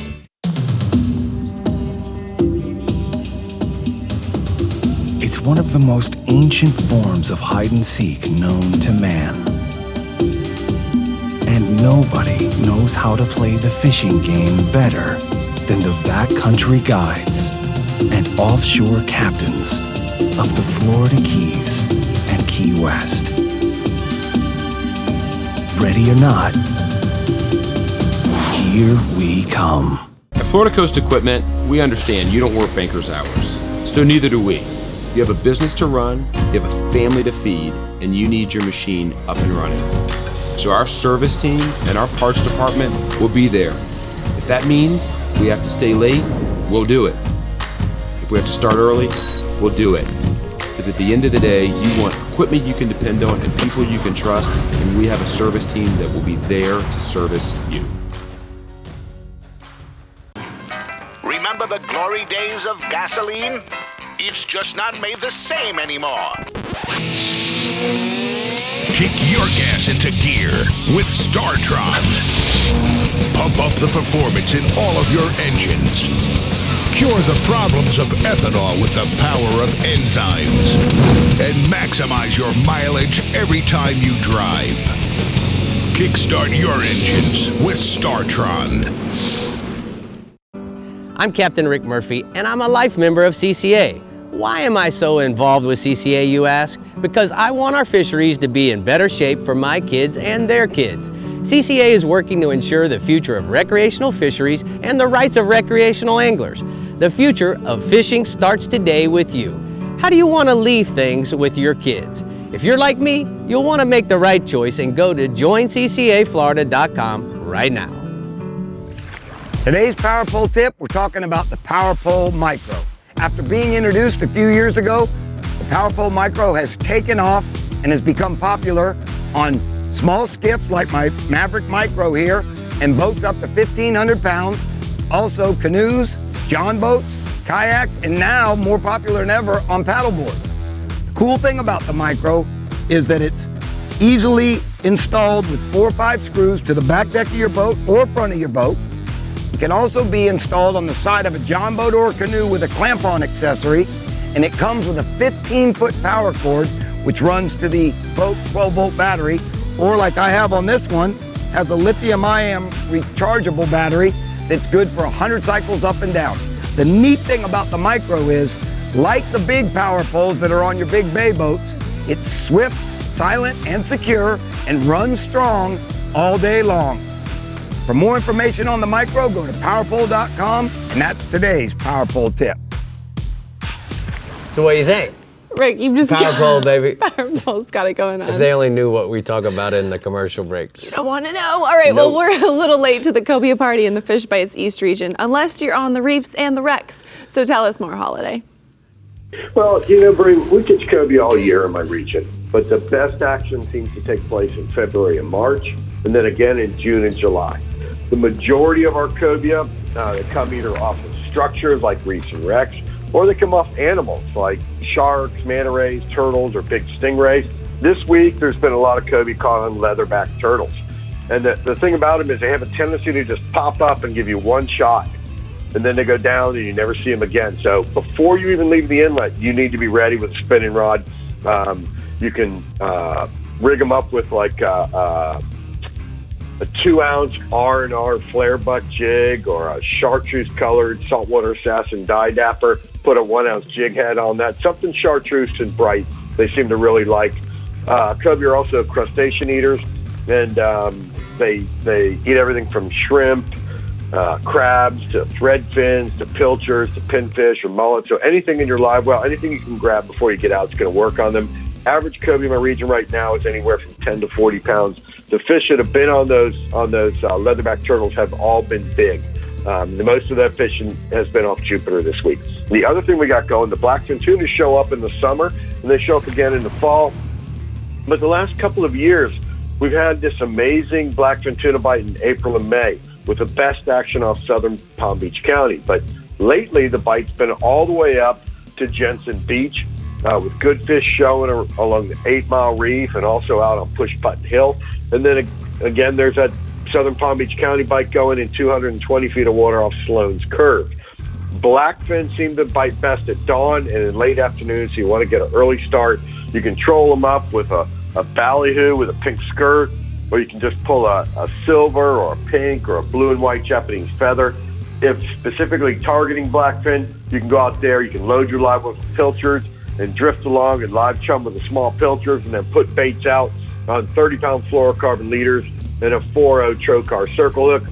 S20: It's one of the most ancient forms of hide and seek known to man. And nobody knows how to play the fishing game better than the backcountry guides and offshore captains of the Florida Keys and Key West. Ready or not, here we come.
S7: At Florida Coast Equipment, we understand you don't work banker's hours, so neither do we. You have a business to run, you have a family to feed, and you need your machine up and running. So our service team and our parts department will be there. If that means we have to stay late, we'll do it. If we have to start early, we'll do it. Because at the end of the day, you want equipment you can depend on and people you can trust, and we have a service team that will be there to service you.
S8: Remember the glory days of gasoline? It's just not made the same anymore.
S19: Kick your gas into gear with STARTRON. Pump up the performance in all of your engines. Cure the problems of ethanol with the power of enzymes. And maximize your mileage every time you drive. Kickstart your engines with STARTRON.
S1: I'm Captain Rick Murphy, and I'm a life member of CCA. Why am I so involved with CCA, you ask? Because I want our fisheries to be in better shape for my kids and their kids. CCA is working to ensure the future of recreational fisheries and the rights of recreational anglers. The future of fishing starts today with you. How do you want to leave things with your kids? If you're like me, you'll want to make the right choice and go to joinccaflorida.com right now.
S9: Today's Power Pole tip, we're talking about the Power Pole Micro. After being introduced a few years ago, the Power Pole Micro has taken off and has become popular on small skiffs like my Maverick Micro here and boats up to 1,500 pounds, also canoes, john boats, kayaks, and now more popular than ever on paddleboards. The cool thing about the Micro is that it's easily installed with 4 or 5 screws to the back deck of your boat or front of your boat. It can also be installed on the side of a john boat or canoe with a clamp-on accessory, and it comes with a 15-foot power cord which runs to the boat 12-volt battery, or like I have on this one, has a lithium-ion rechargeable battery that's good for 100 cycles up and down. The neat thing about the Micro is, like the big power poles that are on your big bay boats, it's swift, silent, and secure, and runs strong all day long. For more information on the Micro, go to powerpole.com, and that's today's Power Pole tip.
S1: So what do you think?
S3: Rick, you've just
S1: Power pole, baby.
S3: Power pole's got it going on.
S1: If they only knew what we talk about in the commercial breaks.
S3: You don't want to know. All right, well, we're a little late to the Cobia party in the FISHBITES East region, unless you're on the reefs and the wrecks. So tell us more, Holiday.
S10: Well, you know, Brie, we catch cobia all year in my region, but the best action seems to take place in February and March, and then again in June and July. The majority of our cobia, they come either off of structures like reefs and wrecks, or they come off animals like sharks, manta rays, turtles, or big stingrays. This week, there's been a lot of cobia caught on leatherback turtles. And the thing about them is they have a tendency to just pop up and give you one shot, and then they go down and you never see them again. So before you even leave the inlet, you need to be ready with a spinning rod. You can rig them up with like a 2-ounce R&R flare butt jig or a chartreuse colored saltwater assassin dye dapper. Put a 1-ounce jig head on that. Something chartreuse and bright they seem to really like. Cobia are also crustacean eaters, and they eat everything from shrimp, crabs, to threadfins, to pilchards, to pinfish or mullets. So anything in your live well, anything you can grab before you get out is going to work on them. Average cobia in my region right now is anywhere from 10 to 40 pounds. The fish that have been on those leatherback turtles have all been big. The most of that fishing has been off Jupiter this week. The other thing we got going, the blackfin tuna show up in the summer, and they show up again in the fall. But the last couple of years, we've had this amazing blackfin tuna bite in April and May with the best action off southern Palm Beach County. But lately, the bite's been all the way up to Jensen Beach, with good fish showing along the 8 Mile Reef and also out on Push Putton Hill. And then again, there's that southern Palm Beach County bite going in 220 feet of water off Sloan's Curve. Blackfin seem to bite best at dawn and in late afternoon, so you want to get an early start. You can troll them up with a ballyhoo with a pink skirt, or you can just pull a silver or a pink or a blue and white Japanese feather. If specifically targeting blackfin, you can go out there, you can load your live with pilchards and drift along and live chum with the small pilchards, and then put baits out on 30-pound fluorocarbon leaders and a 4.0 trocar circle hook.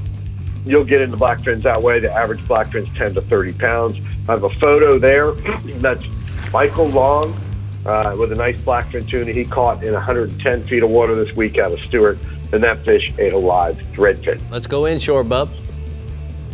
S10: You'll get into blackfins that way. The average blackfin's 10 to 30 pounds. I have a photo there. That's Michael Long with a nice blackfin tuna he caught in 110 feet of water this week out of Stewart, and that fish ate a live threadfin.
S1: Let's go inshore, bub.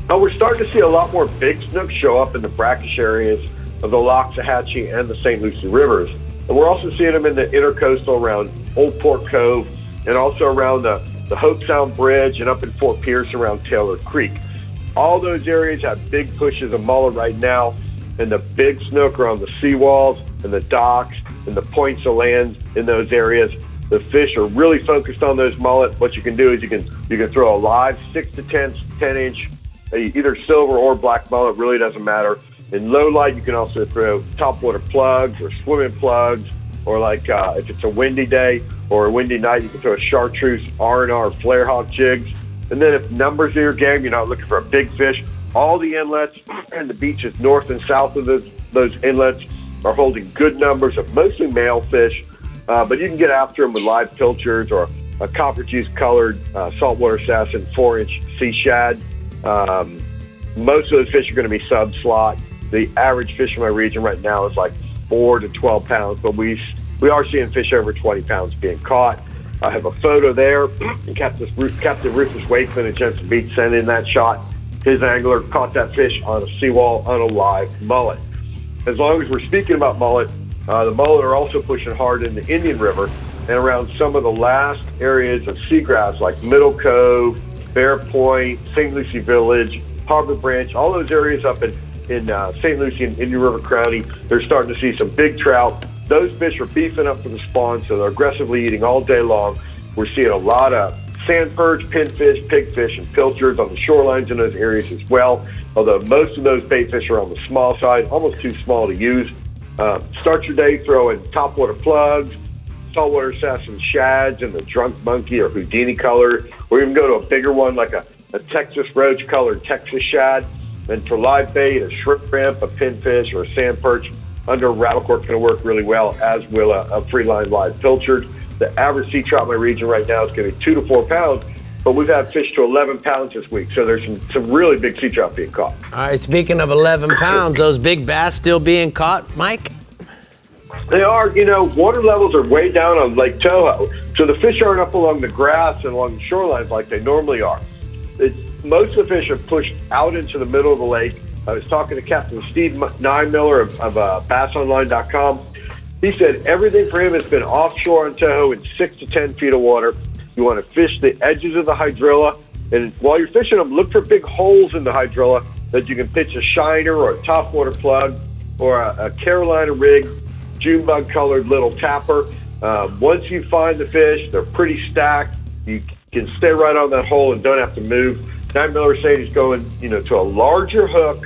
S10: Oh, we're starting to see a lot more big snook show up in the brackish areas of the Loxahatchee and the St. Lucie rivers. And we're also seeing them in the intercoastal around Old Port Cove and also around the Hope Sound Bridge and up in Fort Pierce around Taylor Creek. All those areas have big pushes of mullet right now, and the big snook are on the seawalls and the docks and the points of land in those areas. The fish are really focused on those mullet. What you can do is you can throw a live 6 to 10 inch either silver or black mullet, really doesn't matter. In low light, you can also throw topwater plugs or swimming plugs, or like if it's a windy day or a windy night, you can throw a chartreuse, R&R, flare hawk jigs. And then if numbers are your game, you're not looking for a big fish, all the inlets and the beaches north and south of those inlets are holding good numbers of mostly male fish, but you can get after them with live pilchards or a copper juice colored saltwater assassin 4-inch sea shad. Most of those fish are going to be sub-slot. The average fish in my region right now is like 4 to 12 pounds, but we are seeing fish over 20 pounds being caught. I have a photo there. Captain Rufus Wakeman at Jensen Beach sent in that shot. His angler caught that fish on a seawall on a live mullet. As long as we're speaking about mullet, the mullet are also pushing hard in the Indian River and around some of the last areas of seagrass like Middle Cove, Bear Point, St. Lucie Village, Harbor Branch, all those areas up in St. Lucie and Indian River County. They're starting to see some big trout. Those fish are beefing up for the spawn, so they're aggressively eating all day long. We're seeing a lot of sand perch, pinfish, pigfish, and pilchards on the shorelines in those areas as well, although most of those bait fish are on the small side, almost too small to use. Start your day throwing topwater plugs, saltwater assassin shads in the drunk monkey or Houdini color, or even go to a bigger one like a Texas roach colored Texas shad. And for live bait, a shrimp ramp, a pinfish, or a sand perch under a rattle cork can work really well, as will a free line live pilchard. The average sea trout in my region right now is going to be 2 to 4 pounds, but we've had fish to 11 pounds this week, so there's some really big sea trout being caught.
S1: All right, speaking of 11 pounds, those big bass still being caught, Mike?
S10: They are. Water levels are way down on Lake Toho, so the fish aren't up along the grass and along the shorelines like they normally are. Most of the fish are pushed out into the middle of the lake. I was talking to Captain Steve Niemiller of BassOnline.com. He said everything for him has been offshore on Toho in 6 to 10 feet of water. You want to fish the edges of the hydrilla, and while you're fishing them, look for big holes in the hydrilla that you can pitch a shiner or a topwater plug or a Carolina rig, June bug colored little tapper. Once you find the fish, they're pretty stacked. You can stay right on that hole and don't have to move. Niemiller said he's going, to a larger hook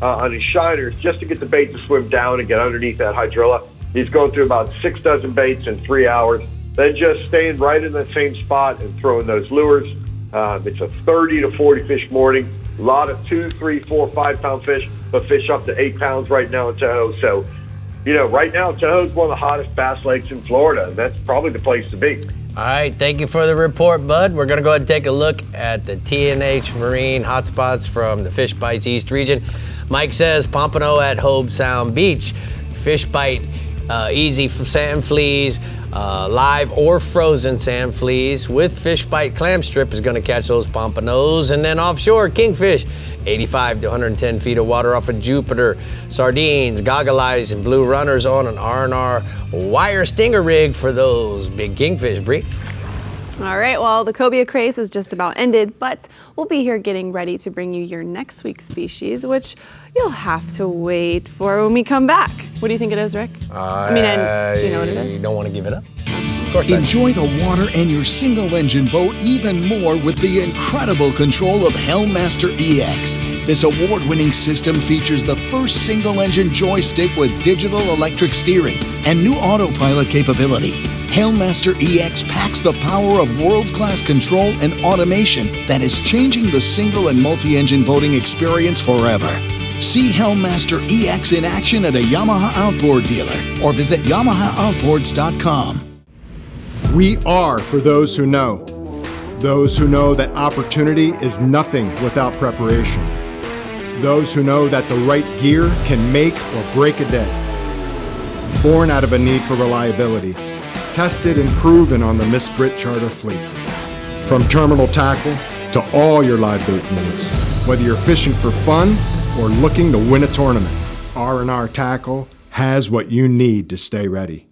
S10: on his shiners just to get the bait to swim down and get underneath that hydrilla. He's going through about 6 dozen baits in 3 hours, then just staying right in that same spot and throwing those lures. It's a 30 to 40 fish morning, a lot of 2, 3, 4, 5 pound fish, but fish up to 8 pounds right now in Toho. So, right now Toho's one of the hottest bass lakes in Florida, and that's probably the place to be.
S1: All right, thank you for the report, Bud. We're going to go ahead and take a look at the TNH Marine hotspots from the Fish Bites East region. Mike says Pompano at Hobe Sound Beach. Fish bite easy for sand fleas, live or frozen sand fleas with fish bite clam strip is going to catch those pompanos. And then offshore, kingfish, 85 to 110 feet of water off of Jupiter. Sardines, goggle eyes, and blue runners on an R&R wire stinger rig for those big kingfish, Brie.
S3: All right, well, the cobia craze is just about ended, but we'll be here getting ready to bring you your next week's species, which you'll have to wait for when we come back. What do you think it is, Rick? Do you know what it is?
S1: You don't want to give it up? Of course.
S16: Enjoy the water and your single-engine boat even more with the incredible control of Helmmaster EX. This award-winning system features the first single-engine joystick with digital electric steering and new autopilot capability. Helmmaster EX packs the power of world-class control and automation that is changing the single and multi-engine boating experience forever. See Helmmaster EX in action at a Yamaha outboard dealer or visit YamahaOutboards.com.
S11: We are for those who know that opportunity is nothing without preparation. Those who know that the right gear can make or break a day. Born out of a need for reliability, tested and proven on the Miss Brit Charter fleet. From terminal tackle to all your live bait needs, whether you're fishing for fun or looking to win a tournament, R&R Tackle has what you need to stay ready.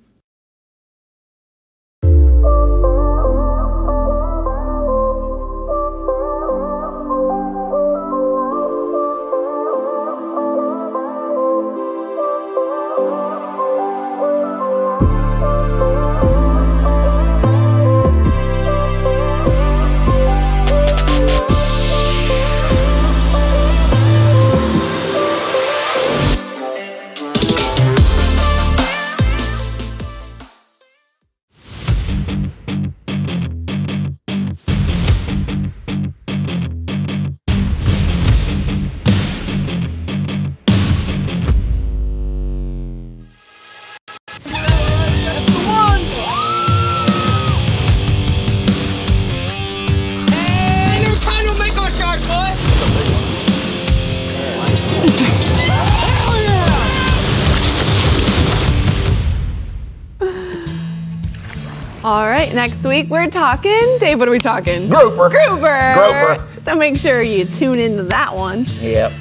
S3: All right, next week we're talking. Dave, what are we talking?
S4: Grouper.
S3: Grouper. So make sure you tune into that one.
S4: Yep.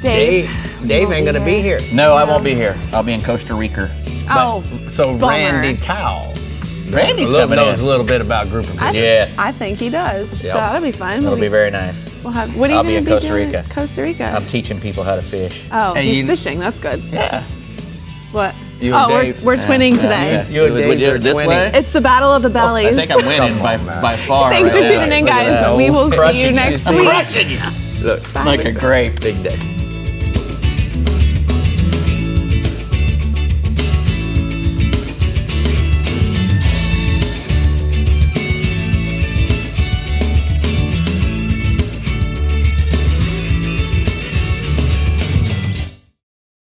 S3: Dave
S1: ain't gonna be here.
S4: No, I won't be here. I'll be in Costa Rica.
S3: Oh,
S1: So
S3: bummer.
S1: Randy Towel.
S4: Randy's coming
S1: knows
S4: in.
S1: a little bit about grouper fishing.
S4: Yes.
S3: I think he does. So that'll be fun.
S4: It'll be very nice.
S3: We'll have. What are you
S4: I'll be
S3: gonna
S4: in Costa
S3: doing?
S4: Rica.
S3: Costa Rica.
S4: I'm teaching people how to fish.
S3: Oh,
S1: Hey,
S3: he's fishing. That's good.
S4: Yeah.
S3: What?
S1: You and Dave.
S3: We're twinning today.
S1: You and Dave are
S4: this
S1: twinning.
S4: way?
S3: It's the battle of the bellies.
S4: I think I'm winning by far.
S3: Thanks for
S4: right?
S3: tuning in, guys. We will see you next week.
S4: Look, like a grape.
S1: Big day.